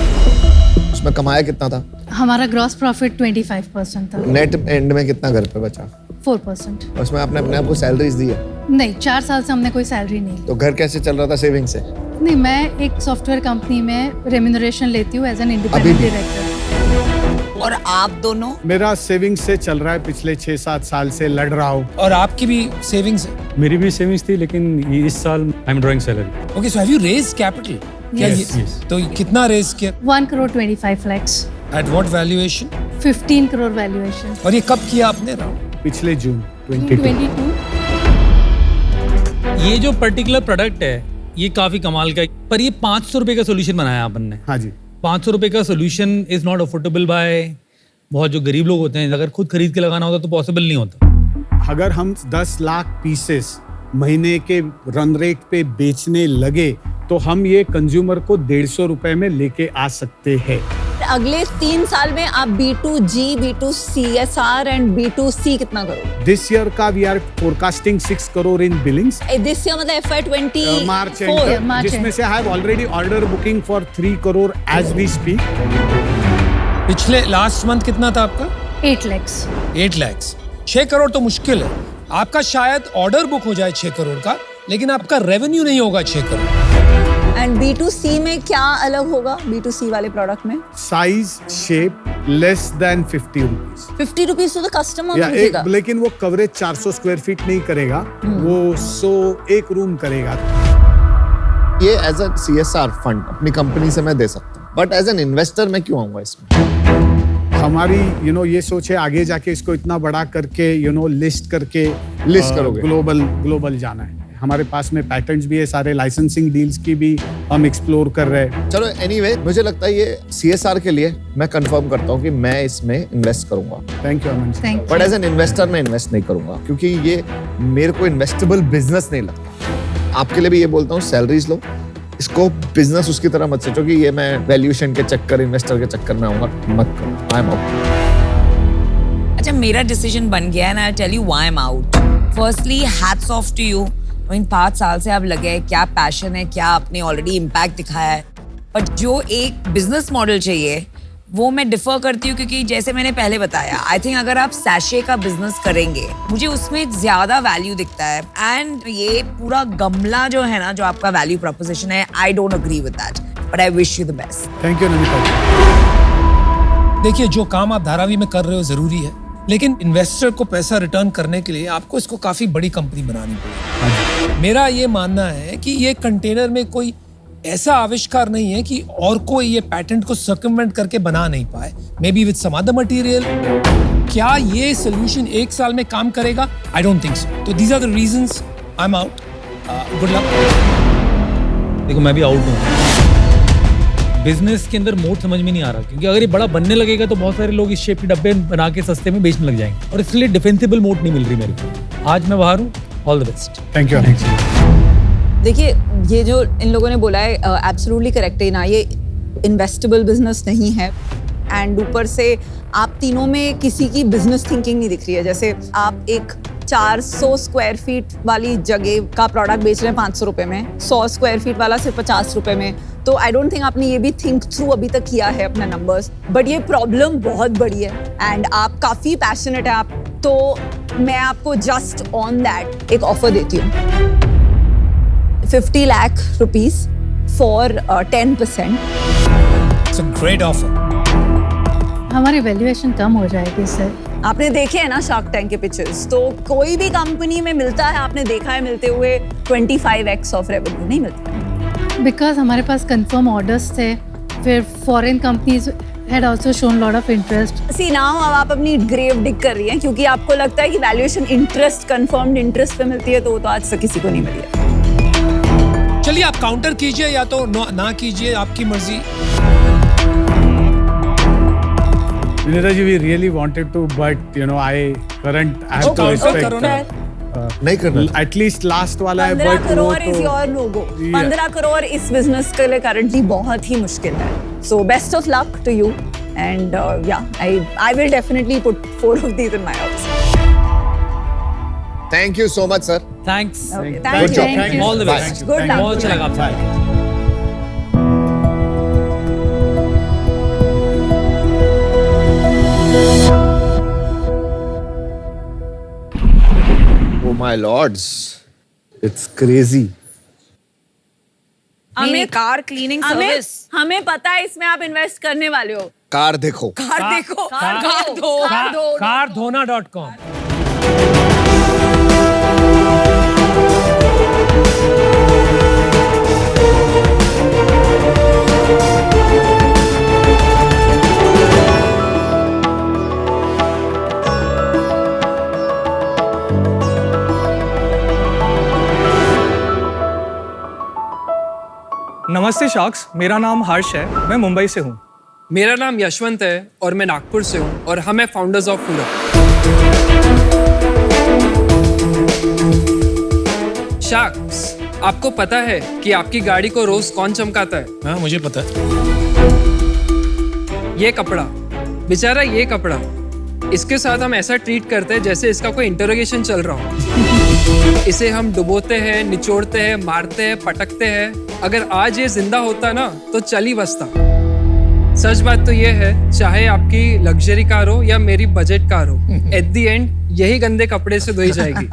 उसमें कमाया कितना था? हमारा ग्रॉस प्रॉफिट 25% था। नेट एंड में कितना घर पे बचा? 4%। उसमें आपने अपने आप को सैलरीज दी है? नहीं, 4 साल से हमने कोई सैलरी नहीं ली। तो घर कैसे चल रहा था सेविंग से? नहीं, मैं एक सॉफ्टवेयर कंपनी में रेम्यूनरेशन लेती हूँ एज एन इंडिपेंडेंट डायरेक्टर। और आप दोनों? मेरा सेविंग्स से चल रहा है, पिछले 6-7 साल से लड़ रहा हूँ। और आपकी भी सेविंग्स है? मेरी भी सेविंग्स थी, लेकिन इस साल I am drawing salary. Okay, so have you raised capital? Yes. तो कितना रेज किया? 1 crore 25 lakhs। At what valuation? 15 crore valuation. और ये कब किया आपने राउंड? पिछले जून 22। ये जो पर्टिकुलर प्रोडक्ट है ये काफी कमाल का है, पर ये 500 रुपए का सोल्यूशन बनाया अपन ने। हाँ जी। 500 रुपए का solution is not affordable by बहुत जो गरीब लोग होते हैं। अगर खुद खरीद के लगाना होता तो पॉसिबल नहीं होता। अगर हम 10 लाख पीसेस महीने के रन रेट पे बेचने लगे तो हम ये कंज्यूमर को 150 रुपए में लेके आ सकते हैं। अगले 3 साल में आप B2G, B2CSR एंड B2C कितना करोगे? दिस ईयर का we are forecasting 6 crore in billings. This year मतलब FY24 मार्च एंड, जिसमें से I have already order booking for 3 crore as we speak. पिछले लास्ट मंथ कितना था आपका? 8 lakhs। 8 lakhs। 6 करोड़ तो मुश्किल है। आपका शायद ऑर्डर बुक हो जाए 6 करोड़ का, लेकिन आपका रेवेन्यू नहीं होगा 6 करोड़। एंड B2C में क्या अलग होगा? B2C वाले प्रोडक्ट में size shape less than 50 rupees. 50 rupees तो कस्टमर खरीदेगा, लेकिन वो कवरेज 400 स्क्वायर फीट नहीं करेगा, वो 101 रूम करेगा। ये एज अ CSR फंड अपनी कंपनी से मैं दे सकता हूँ, बट एज एन इन्वेस्टर मैं क्यों आऊंगा इसमें? हमारी ये सोच है आगे जाके इसको इतना बड़ा करके लिस्ट करोगे, ग्लोबल जाना है। हमारे पास में पैटर्न्स भी है, सारे लाइसेंसिंग डील्स की भी हम एक्सप्लोर कर रहे हैं। चलो एनीवे, मुझे लगता है ये CSR के लिए मैं कंफर्म करता हूँ कि मैं इसमें इन्वेस्ट करूंगा। Thank you Aman. But as an investor मैं इन्वेस्ट नहीं करूंगा, क्योंकि ये मेरे को इन्वेस्टेबल बिजनेस नहीं लगता। आपके लिए भी ये बोलता हूँ, सैलरीज लो, इसको बिजनेस उसकी तरह मत सोचो कि ये मैं वैल्यूएशन के चक्कर, इन्वेस्टर के चक्कर में आऊंगा, मत करो। I am out. अच्छा, मेरा डिसीजन बन गया and I tell you why I am out. Firstly hats off to you. इन 5 साल से आप लगे हैं, क्या पैशन है, क्या आपने ऑलरेडी इम्पैक्ट दिखाया है। बट जो एक बिजनेस मॉडल चाहिए वो मैं डिफर करती हूँ, क्योंकि जैसे मैंने पहले बताया, आई थिंक अगर आप सैशे का बिजनेस करेंगे, मुझे उसमें ज्यादा वैल्यू दिखता है। एंड ये पूरा गमला जो है ना, जो आपका वैल्यू प्रोपोजिशन है, I don't agree with that, but I wish you the best. Thank you Namita. देखिए, जो काम आप धारावी में कर रहे हो जरूरी है, लेकिन इन्वेस्टर को पैसा रिटर्न करने के लिए आपको इसको काफी बड़ी कंपनी बनानी पड़ेगी। मेरा ये मानना है कि ये कंटेनर में कोई ऐसा आविष्कार नहीं है कि और कोई ये पैटेंट को सर्कमवेंट करके बना नहीं पाए, maybe with some other material. क्या ये सोल्यूशन 1 साल में काम करेगा? I don't think so. तो these are the reasons I am out. Good luck. देखो, मैं भी आउट हूँ। बिजनेस के अंदर मोड समझ में नहीं आ रहा, क्योंकि अगर ये बड़ा बनने लगेगा तो बहुत सारे लोग इस शेप के डब्बे बना के सस्ते में बेचने लग जाएंगे, और इसलिए डिफेंसिबल मोड नहीं मिल रही मेरे को। आज मैं बाहर हूँ। All the best. Thank you. देखिए, ये जो इन लोगों ने बोला है एब्सोल्युटली करेक्ट है ना, ये इन्वेस्टेबल बिजनेस नहीं है। एंड ऊपर से आप तीनों में किसी की बिजनेस थिंकिंग नहीं दिख रही है। जैसे आप एक 400 स्क्वायर फीट वाली जगह का प्रोडक्ट बेच रहे हैं 500 रुपए में, 100 स्क्वायर फीट वाला सिर्फ 50 रुपए में। तो आई डोंट थिंक आपने ये भी थिंक थ्रू अभी तक किया है अपना नंबर्स। बट ये प्रॉब्लम बहुत बड़ी है एंड आप काफी पैशनेट है आप, तो मैं आपको जस्ट ऑन दैट एक ऑफर देती हूँ, 50 lakh rupees for 10%। It's a great offer. हमारी वैल्यूएशन कम हो जाएगी सर। आपने देखे हैं ना शार्क टैंक के पिक्चर्स, तो कोई भी कंपनी में मिलता है, आपने देखा है मिलते हुए 25x ऑफ रेवेन्यू नहीं मिलता। बिकॉज हमारे पास कंफर्म ऑर्डर्स थे, फिर foreign companies had also shown lot of interest. See now अब आप अपनी ग्रेव डिग कर रही हैं, क्योंकि आपको लगता है कि वैल्यूएशन इंटरेस्ट, कंफर्म्ड इंटरेस्ट पे मिलती है, तो वो तो आज तक किसी को नहीं मिली है। चलिए, आप काउंटर कीजिए या तो ना कीजिए, आपकी मर्जी। Vinita ji, we really wanted to, but I have to respect. नहीं करना। एटलीस्ट लास्ट वाला है, 15 crore is your logo. 15 crore इस बिजनेस के लिए करंटली बहुत ही मुश्किल है। So best of luck to you and I will definitely put 4 of these in my house. Thank you so much sir. Thanks. Thank you. All the best. Good luck. बहुत अच्छा लगा आपसे। Oh my lords, it's crazy. हमें car cleaning service, हमें पता है इसमें आप इन्वेस्ट करने वाले हो। कार देखो, कार देखो, कार धोना.com। नमस्ते शार्क्स, मेरा नाम हर्ष है, मैं मुंबई से हूँ। मेरा नाम यशवंत है और मैं नागपुर से हूँ, और हम हैं फाउंडर्स ऑफ फूडा। शाक्स, आपको पता है कि आपकी गाड़ी को रोज कौन चमकाता है? हाँ मुझे पता है। ये कपड़ा, बेचारा ये कपड़ा, इसके साथ हम ऐसा ट्रीट करते हैं जैसे इसका कोई इंटरोगेशन चल रहा हो। इसे हम डुबोते हैं, निचोड़ते हैं, मारते हैं, पटकते हैं। अगर आज ये जिंदा होता ना तो चल ही बसता। सच बात तो ये है, चाहे आपकी लग्जरी कार हो या मेरी बजट कार हो, एट द एंड यही गंदे कपड़े से धोई जाएगी।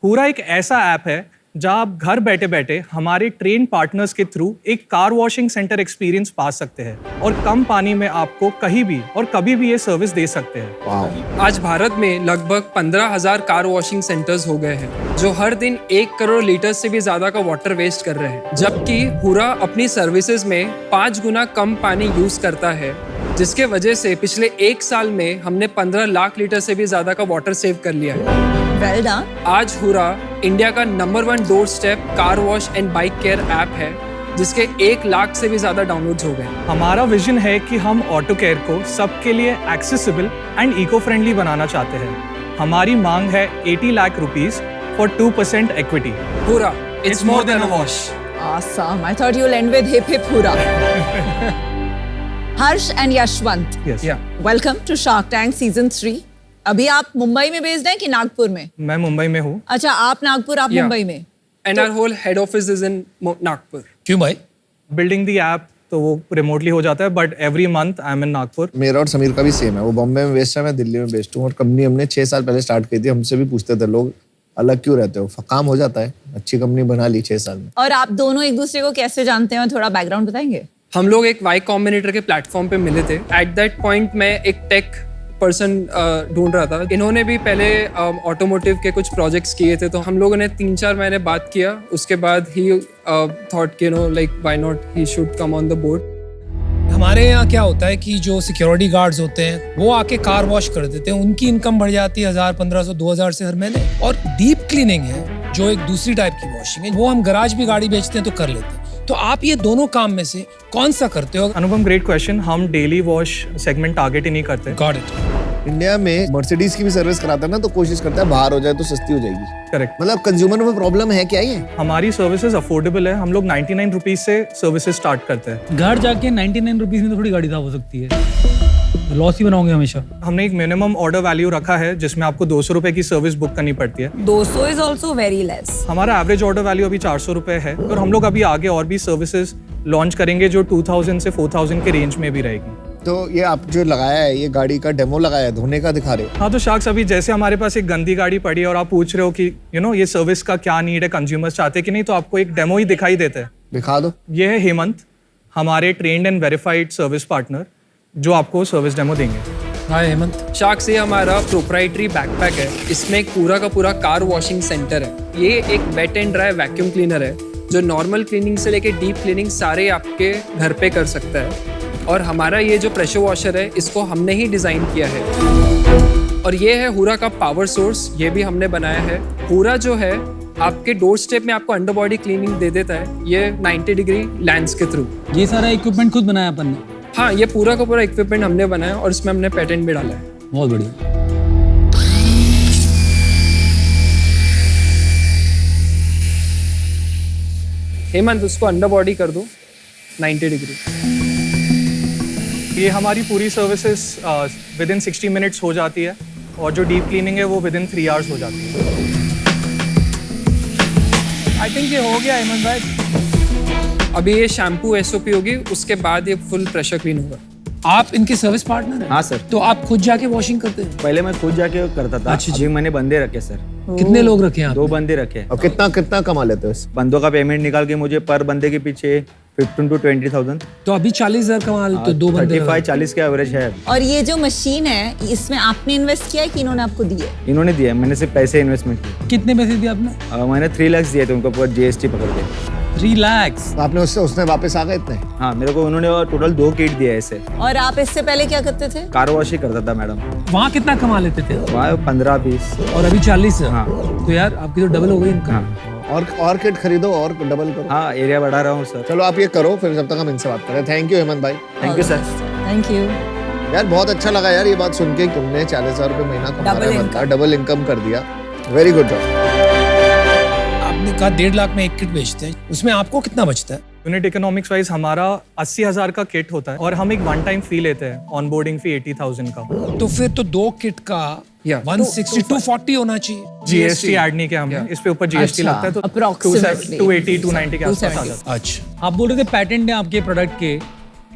पूरा एक ऐसा ऐप है जहां आप घर बैठे बैठे हमारे ट्रेन पार्टनर्स के थ्रू एक कार वॉशिंग सेंटर एक्सपीरियंस पा सकते हैं और कम पानी में आपको कहीं भी और कभी भी ये सर्विस दे सकते हैं। आज भारत में लगभग 15,000 कार वॉशिंग सेंटर्स हो गए हैं जो हर दिन 1 करोड़ लीटर से भी ज्यादा का वाटर वेस्ट कर रहे हैं, जबकि हुरा अपनी सर्विसेज में 5 गुना कम पानी यूज करता है, जिसके वजह से पिछले 1 साल में हमने 15 लाख लीटर से भी ज्यादा का वाटर सेव कर लिया है। Well done. आज हुरा इंडिया का number 1 door step car wash and bike care app है, जिसके 1 लाख से भी ज्यादा डाउनलोड्स हो गए। हमारा विजन है कि हम ऑटो केयर को सबके लिए एक्सेसिबल एंड इको फ्रेंडली बनाना चाहते हैं। हमारी मांग है 80 lakh rupees for 2% equity. Hurrah, it's more than a wash. Awesome. I thought you'll end with hip hip hura. Harsh and Yashwant. Yes. Yeah. Welcome to Shark Tank Season 3. अभी आप मुंबई में based हैं कि नागपुर में? मैं मुंबई में हूँ। अच्छा, आप नागपुर, आप मुंबई में। And our whole head office is in Nagpur. क्यों भाई? बिल्डिंग दी ऐप तो वो रिमोटली हो जाता है, but every month I am in Nagpur. मेरा और समीर का भी सेम है, वो बॉम्बे में बेस्ड है, मैं दिल्ली में बेस्ड हूँ। और कंपनी हमने 6 साल पहले स्टार्ट की थी। हमसे भी पूछते थे लोग, अलग क्यों रहते हो? काम हो जाता है, अच्छी कंपनी बना ली 6 साल में। और आप दोनों एक दूसरे को कैसे जानते हैं, थोड़ा बैकग्राउंड बताएंगे? हम लोग एक वाई कॉम्बिनेटर के प्लेटफॉर्म पे मिले थे। एट दैट पॉइंट मैं एक टेक पर्सन ढूंढ रहा था। इन्होंने भी पहले ऑटोमोटिव के कुछ प्रोजेक्ट्स किए थे, तो हम लोगों ने 3-4 महीने बात किया। उसके बाद ही थॉट कि know like why not he should come on the board. हमारे यहाँ क्या होता है कि जो सिक्योरिटी गार्ड्स होते हैं वो आके कार वॉश कर देते हैं, उनकी इनकम बढ़ जाती है 1000, 1500, 2000 से हर महीने। और डीप क्लीनिंग है जो एक दूसरी टाइप की वॉशिंग है, वो हम गराज भी गाड़ी बेचते हैं तो कर लेते हैं। तो आप ये दोनों काम में से कौन सा करते हो? अनुपम, ग्रेट क्वेश्चन। हम डेली वॉश सेगमेंट टारगेट ही नहीं करते। Got it. इंडिया में मर्सिडीज की भी सर्विस कराता है ना, तो कोशिश करता है बाहर हो जाए तो सस्ती हो जाएगी। करेक्ट। मतलब कंज्यूमर में प्रॉब्लम है क्या ये? हमारी सर्विसेज अफोर्डेबल है। हम लोग 99 रुपीज से सर्विसेज स्टार्ट करते हैं। घर जाके 99 रुपीज में तो थोड़ी गाड़ी साफ हो सकती है, लॉस ही बनाओगे हमेशा। हमने एक मिनिमम ऑर्डर वैल्यू रखा है जिसमें आपको 200 रुपए की सर्विस बुक करनी पड़ती है। 200 इज ऑल्सो वेरी लेस। हमारा एवरेज ऑर्डर वैल्यू अभी 400 रुपए है, और हम लोग अभी आगे और भी सर्विसेज लॉन्च करेंगे जो 2000 से 4000 के रेंज में भी रहेगी। तो ये आप जो लगाया है, ये गाड़ी का डेमो लगाया है, धोने का दिखा रहे हो? हाँ, तो शाक्स, अभी जैसे हमारे पास एक गंदी गाड़ी पड़ी है और आप पूछ रहे हो कि ये सर्विस का क्या नीड है, कंज्यूमर्स चाहते कि नहीं, तो आपको एक डेमो ही दिखाई देता है। दिखा दो। ये है हेमंत, हमारे trained and verified service partner, जो आपको सर्विस डेमो देंगे। हाय हेमंत। शाक्स, ये हमारा प्रोप्राइटरी बैकपैक है। इसमें एक पूरा का पूरा कार वॉशिंग सेंटर है। ये एक wet and dry vacuum cleaner है जो नॉर्मल क्लीनिंग से लेके डीप क्लीनिंग सारे आपके घर पे कर सकता है। और हमारा ये जो प्रेशर वॉशर है, इसको हमने ही डिज़ाइन किया है। और ये है हुरा का पावर सोर्स, ये भी हमने बनाया है। हुरा जो है आपके डोर स्टेप में आपको अंडर बॉडी क्लीनिंग दे देता है, ये 90 डिग्री लेंस के थ्रू। ये सारा इक्विपमेंट खुद बनाया अपन ने? हाँ, ये पूरा का पूरा इक्विपमेंट हमने बनाया और इसमें हमने पेटेंट भी डाला है। बहुत बढ़िया। हेमंत, उसको अंडर बॉडी कर दो 90 डिग्री। ये हमारी पूरी सर्विसेज विद इन 60 मिनट्स हो जाती है, और जो डीप क्लीनिंग है वो विद इन 3 आवर्स हो जाती है। आई थिंक ये हो गया हेमंत भाई। अभी ये शैम्पू एसओपी होगी, उसके बाद ये फुल प्रेशर क्लीन होगा। आप इनके सर्विस पार्टनर हैं? हाँ सर। तो आप खुद जाके वॉशिंग करते हैं? पहले मैं खुद जाके करता था। अच्छा, अभी मैंने बंदे रखे सर। कितने लोग रखे हैं? 2 बंदे रखे। और कितना कमा लेते हो इस? बंदों का पेमेंट निकाल के मुझे पर बंदे के पीछे 15 to 20,000। तो अभी 40,000 कमा लेते हो 2 बंदे? 35-40 के एवरेज है। और ये जो मशीन है, इसमें आपने इन्वेस्ट किया है कि इन्होंने आपको दी है? इन्होंने दिया, मैंने सिर्फ पैसे इन्वेस्टमेंट किए। कितने पैसे दिए आपने? मैंने 3 लाख दिए थे उनको, पूरा GST पकड़ के। 3 लाख? आपने उसने वापस आ गए इतने? हाँ, मेरे को उन्होंने टोटल 2 किट दिया ऐसे। और आप इससे पहले क्या करते थे? कार वॉश ही करता था मैडम। वहाँ कितना कमा लेते थे? वहाँ 15-20। और अभी 40? हाँ। तो यार आपकी तो डबल हो गई इनकम। हाँ। और किट खरीदो और डबल करो। हाँ, एरिया बढ़ा रहा हूँ सर। चलो आप ये करो, फिर जब तक हम इनसे बात करें। थैंक यू हेमंत भाई। Thank you sir. Thank you यार, बहुत अच्छा लगा यार ये बात सुन के, तुमने 40,000 रुपये महीना कमा रहे हैं, डबल इनकम कर दिया। Very good job. आपने कहा 1.5 लाख में एक किट बेचते हैं, उसमें आपको कितना बचता है? यूनिट इकोनॉमिक्स वाइज हमारा 80,000 का किट होता है और हम एक वन टाइम फी लेते हैं, ऑनबोर्डिंग फी 80,000 का। तो फिर तो 2 किट का 160 240 होना चाहिए। जीएसटी ऐड नहीं किया हमने, इस पे ऊपर जीएसटी लगता है तो 280 290 के आसपास आ जाता है। अच्छा, आप बोल रहे थे पैटेंट है आपके प्रोडक्ट के,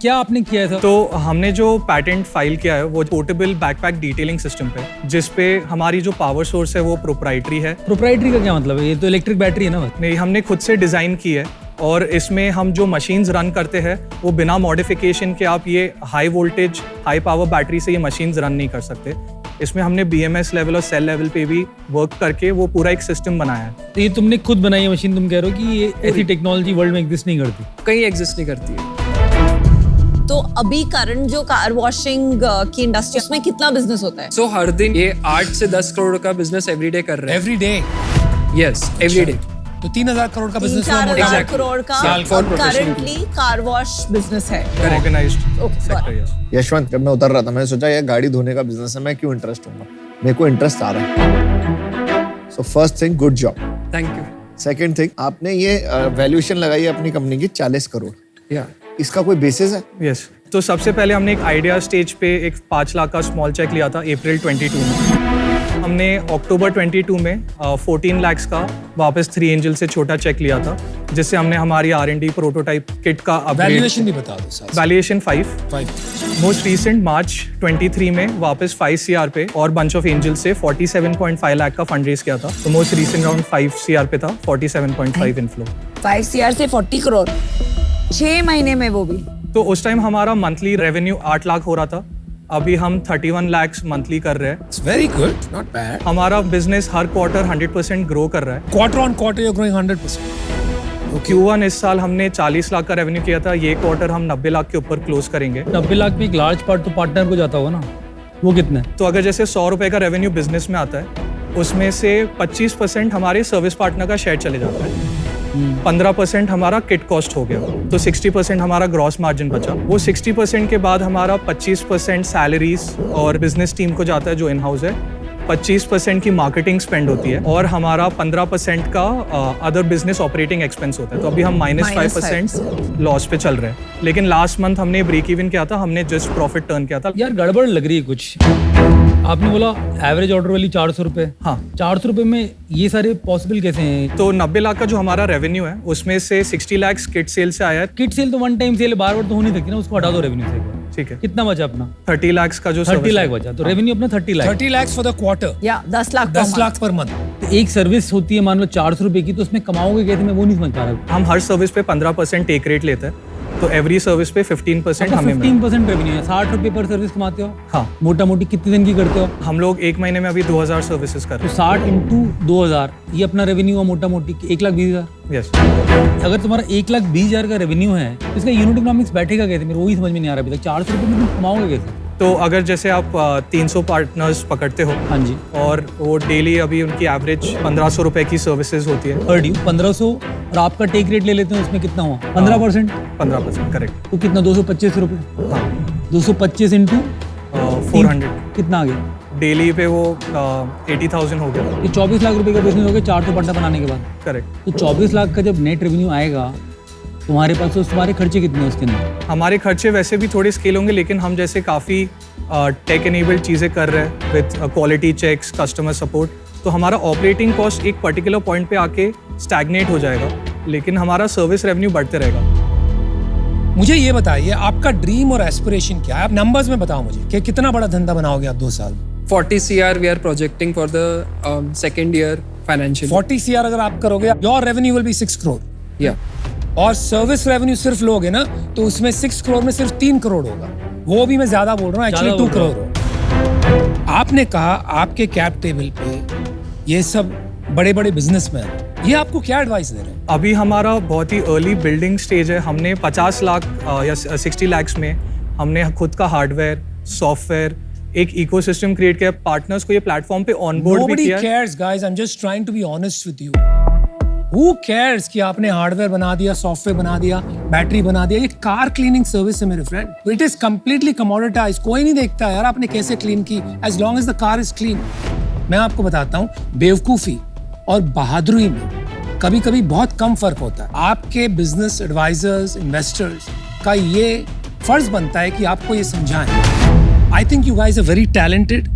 क्या आपने किया है? तो हमने जो पैटेंट फाइल किया है वो पोर्टेबल बैकपैक डिटेलिंग सिस्टम पे, जिस पे हमारी जो पावर सोर्स है वो प्रोप्राइटरी है। प्रोप्राइटरी का क्या मतलब है? ये तो इलेक्ट्रिक बैटरी है ना? नहीं, हमने खुद से डिजाइन की है और इसमें हम जो मशीन्स रन करते हैं वो बिना मॉडिफिकेशन के आप ये high voltage high power battery से ये मशीन्स रन नहीं कर सकते। इसमें हमने BMS लेवल और सेल लेवल पे भी वर्क करके वो पूरा एक सिस्टम बनाया है। तो ये तुमने खुद बनाई है मशीन? तुम कह रहे हो कि ये ऐसी टेक्नोलॉजी वर्ल्ड में एग्जिस्ट नहीं करती? कहीं एग्जिस्ट नहीं करती है। तो अभी करंट जो कार वॉशिंग की इंडस्ट्री उसमें कितना बिजनेस होता है? सो हर दिन ये 8 से 10 करोड़ का बिजनेस एवरीडे कर रहे हैं। एवरीडे? Yes, everyday. तो 3,000 करोड़ का बिजनेस 3-4,000 करोड़ का करंटली कार वॉश बिजनेस है। ऑर्गेनाइज्ड। यशवंत, जब मैं उतर रहा था मैंने सोचा यार गाड़ी धोने का बिजनेस है, मैं क्यों इंटरेस्ट हूँ? मेरे को इंटरेस्ट आ रहा है। So first thing, good job. Thank you. Second thing, आपने ये वैल्यूएशन लगाई है अपनी कंपनी की 40 करोड़। इसका कोई बेसिस है? यस। तो सबसे पहले हमने एक आइडिया स्टेज पे एक 5 लाख का स्मॉल चेक लिया था अप्रैल 22 में। हमने अक्टूबर 22 में 14 लाख का वापस 3 एंजल से छोटा चेक लिया था, जिससे हमने हमारी R&D प्रोटोटाइप किट का वैल्यूएशन भी बता दो साथ। वैल्यूएशन 5। मोस्ट रीसेंट मार्च 23 में वापस 5 CR पे और बंच ऑफ एंजल से 47.5 लाख का फंड रेज किया था। तो मोस्ट रीसेंट राउंड 5 CR पे था, 47.5 इनफ्लो। 5 CR से 40 करोड़ 6 महीने में, वो भी। तो उस टाइम हमारा मंथली रेवेन्यू 8 लाख हो रहा था, अभी हम 31 लाख मंथली कर रहे हैं। It's very good, not bad. हमारा बिजनेस हर क्वार्टर 100% ग्रो कर रहा है। Quarter on quarter you're growing 100%. Q1 इस साल हमने 40 लाख का रेवेन्यू किया था, ये क्वार्टर हम 90 लाख के ऊपर क्लोज करेंगे। 90 लाख में एक लार्ज पार्ट तो पार्टनर को जाता होगा ना, वो कितना है? तो अगर जैसे 100 रुपए का रेवेन्यू बिजनेस में आता है, उसमें से 25% हमारे सर्विस पार्टनर का शेयर चले जाता है, 15% हमारा किट कॉस्ट हो गया, तो 60% हमारा ग्रॉस मार्जिन बचा। वो 60% के बाद हमारा 25% सैलरीज और बिजनेस टीम को जाता है जो इन हाउस है, 25% की मार्केटिंग स्पेंड होती है और हमारा 15% का अदर बिजनेस ऑपरेटिंग एक्सपेंस होता है। तो अभी हम -5% लॉस पे चल रहे हैं, लेकिन लास्ट मंथ हमने ब्रेक इवन किया था, हमने जस्ट प्रॉफिट टर्न किया था। यार गड़बड़ लग रही है कुछ। आपने बोला एवरेज ऑर्डर वैल्यू 400 रुपए। हाँ, 400 रुपए में ये सारे पॉसिबल कैसे हैं? तो 90 लाख का जो हमारा रेवेन्यू है उसमें से 60 लाख किट सेल से आया है। किट सेल तो वन टाइम सेल बार बार तो हो नहीं सकती ना, उसको हटा दो रेवेन्यू से। ठीक है, कितना बचा अपना? 30 लाख का जो 30 लाख बचा, तो रेवेन्यू अपना 30 lakh. 30 lakhs for the quarter. या 10 लाख 10 लाख पर मंथ। तो एक सर्विस होती है मान लो 400 रुपए की, तो उसमें कमाओगे कैसे? मैं वो नहीं समझ पा रहा। हम हर सर्विस पे 15% टेक रेट लेते हैं, तो एवरी सर्विस पे 15% हमें 15% रेवेन्यू है। 60 रुपए पर सर्विस कमाते हो? हाँ। मोटा मोटी कितने दिन की करते हो? हम लोग एक महीने में अभी 2000 सर्विसेज कर रहे हैं। तो 60 इंटू 2000 ये अपना रेवेन्यू है मोटा मोटी 1,20,000। यस। अगर तुम्हारा 1,20,000 का रेवेन्यू है, तो इसका यूनिट इकोनॉमिक्स बैठेगा कैसे? मेरे वही समझ में नहीं आ रहा अभी तक। 400 रुपए में तुम कमाओगे कैसे? तो अगर जैसे आप 300 पार्टनर्स पकड़ते हो, हाँ जी, और वो डेली अभी उनकी एवरेज 1500 रुपए की सर्विसेज होती है पर ड्यू 1500, और आपका टेक रेट ले लेते हैं, उसमें कितना हुआ? 15%। 15%, करेक्ट। तो कितना? 225 रुपए। हाँ, 225 इंटू 400 कितना आ गया? डेली पे वो 80,000 हो गया। ये 24 लाख रुपए का बिजनेस हो गया 400 पार्टनर बनाने के बाद। करेक्ट। तो 24 लाख का जब नेट रेवेन्यू आएगा तुम्हारे पास, तो तुम्हारे खर्चे कितने हैं उसके अंदर? हमारे खर्चे वैसे भी थोड़े स्केल होंगे, लेकिन हम जैसे काफ़ी टेक एनेबल्ड चीज़ें कर रहे हैं with quality checks, customer support, तो हमारा ऑपरेटिंग कॉस्ट एक पर्टिकुलर पॉइंट पे आके स्टैग्नेट हो जाएगा, लेकिन हमारा सर्विस रेवेन्यू बढ़ते रहेगा। मुझे ये बताइए आपका ड्रीम और एस्पिरेशन क्या है? आप नंबर्स में बताओ मुझे कि कितना बड़ा धंधा बनाओगे आप 2 साल? 40 CR we are projecting for the second year financial. 40 CR अगर आप करोगे, your revenue will be 6 crore. या और सर्विस रेवेन्यू सिर्फ लोगे ना, तो उसमें 6 करोड़ में सिर्फ 3 करोड़ होगा। वो भी मैं ज्यादा बोल रहा हूँ, एक्चुअली 2 करोड़ हो। आपने कहा आपके कैप टेबल पे ये सब बड़े बड़े बिजनेसमैन, ये आपको क्या एडवाइस दे रहे हैं? अभी हमारा बहुत ही अर्ली बिल्डिंग स्टेज है। हमने 50 लाख या 60 लाख में हमने खुद का हार्डवेयर, सॉफ्टवेयर, एक इकोसिस्टम क्रिएट किया, पार्टनर्स को ये प्लेटफॉर्म पे ऑनबोर्ड भी किया। Nobody cares guys, I'm just trying to be honest with you. Who cares कि आपने हार्डवेयर बना दिया, सॉफ्टवेयर बना दिया, बैटरी बना दिया? ये कार क्लीनिंग सर्विस है मेरे friend. It is completely commoditized. कोई नहीं देखता यार आपने कैसे क्लीन की, as long as the car is clean. मैं आपको बताता हूँ, बेवकूफी और बहादुरी में कभी कभी बहुत कम फर्क होता है। आपके बिजनेस एडवाइजर्स, इन्वेस्टर्स का ये फर्ज बनता है कि आपको ये समझाएं। I think you guys are very talented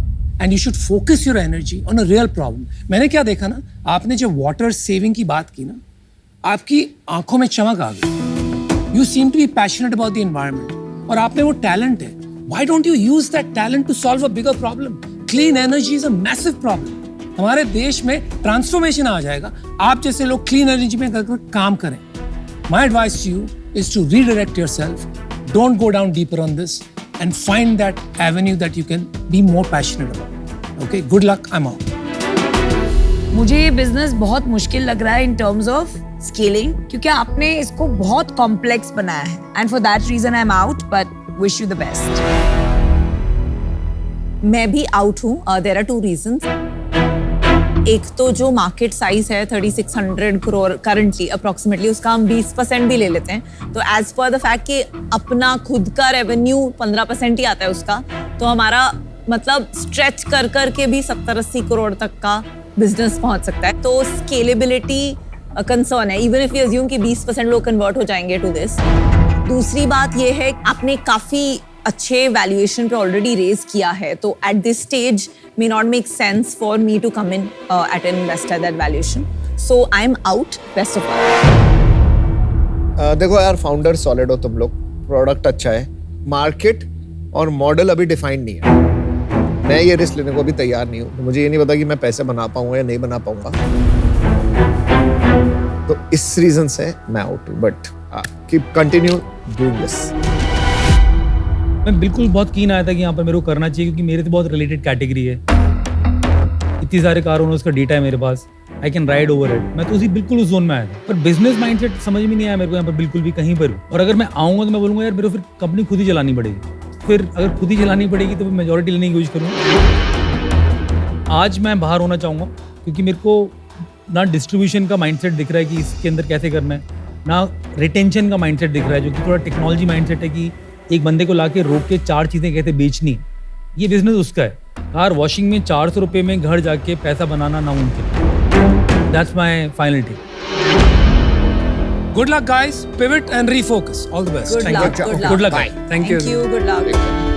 and you should focus your energy on a real problem. मैंने क्या देखा ना, आपने जब वाटर सेविंग की बात की ना, आपकी आंखों में चमक आ गई। You seem to be passionate about the environment और आप में वो टैलेंट है। Why don't you use that talent to solve a bigger problem? Clean energy is a massive problem. हमारे देश में ट्रांसफॉर्मेशन आ जाएगा, आप जैसे लोग क्लीन एनर्जी में काम करें। My advice to you is to redirect yourself, don't go down deeper on this and find that avenue that you can be more passionate about. Okay, good luck. I'm out. मुझे ये business बहुत मुश्किल लग रहा है in terms of scaling, क्योंकि आपने इसको बहुत कॉम्प्लेक्स बनाया है and for that reason I am out, but wish you the best. मैं भी आउट हूँ। There are 2 reasons. एक तो जो मार्केट साइज है 3600 करोड़ करंटली अप्रोक्सीमेटली, उसका हम 20% भी ले लेते हैं, तो एज पर द फैक्ट कि अपना खुद का रेवेन्यू 15% ही आता है उसका, तो हमारा मतलब स्ट्रेच कर कर के भी 70-80 करोड़ तक का बिजनेस पहुंच सकता है। तो स्केलेबिलिटी कंसर्न है, इवन इफ यू अज्यूम कि 20% लोग कन्वर्ट हो जाएंगे टू दिस। दूसरी बात ये है, आपने काफी अच्छे वैल्यूएशन पे ऑलरेडी रेज किया है, तो at this stage may not make sense for me to come in at an investor that valuation. So I'm out. Best of luck. देखो यार, फाउंडर सॉलिड हो तुम लोग, प्रोडक्ट अच्छा है, मार्केट और मॉडल अभी डिफाइंड नहीं है। मैं ये रिस्क लेने को अभी तैयार नहीं हूँ। मुझे ये नहीं पता कि मैं पैसे बना पाऊंगा या नहीं बना पाऊंगा, तो इस रीजन से मैं आउट हूँ। But keep continue doing this. मैं बिल्कुल बहुत कीन आया था कि यहाँ पर मेरे को करना चाहिए, क्योंकि मेरे से बहुत रिलेटेड कैटेगरी है। इतनी सारे कार ओनर्स का डेटा है मेरे पास, I can ride over it. मैं तो बिल्कुल उस जोन में आया था, पर बिजनेस माइंडसेट समझ में नहीं आया मेरे को यहाँ पर बिल्कुल भी, कहीं पर। और अगर मैं आऊँगा तो मैं बोलूँगा यार मेरे को फिर कंपनी खुद ही चलानी पड़ेगी। फिर अगर खुद ही चलानी पड़ेगी तो मेजोरिटी लेने की कोशिश करूँगा। आज मैं बाहर होना चाहूँगा, क्योंकि मेरे को ना डिस्ट्रीब्यूशन का माइंडसेट दिख रहा है कि इसके अंदर कैसे करना है, ना रिटेंशन का माइंडसेट दिख रहा है, जो कि थोड़ा टेक्नोलॉजी माइंडसेट है कि एक बंदे को लाके रोक के 4 चीजें कहते बेचनी। ये बिजनेस उसका है। कार वॉशिंग में 400 रुपए में घर जाके पैसा बनाना नामुमकिन। That's my final take. Good luck guys, pivot and refocus. All the best. Good luck. Good luck. Thank you. Good luck.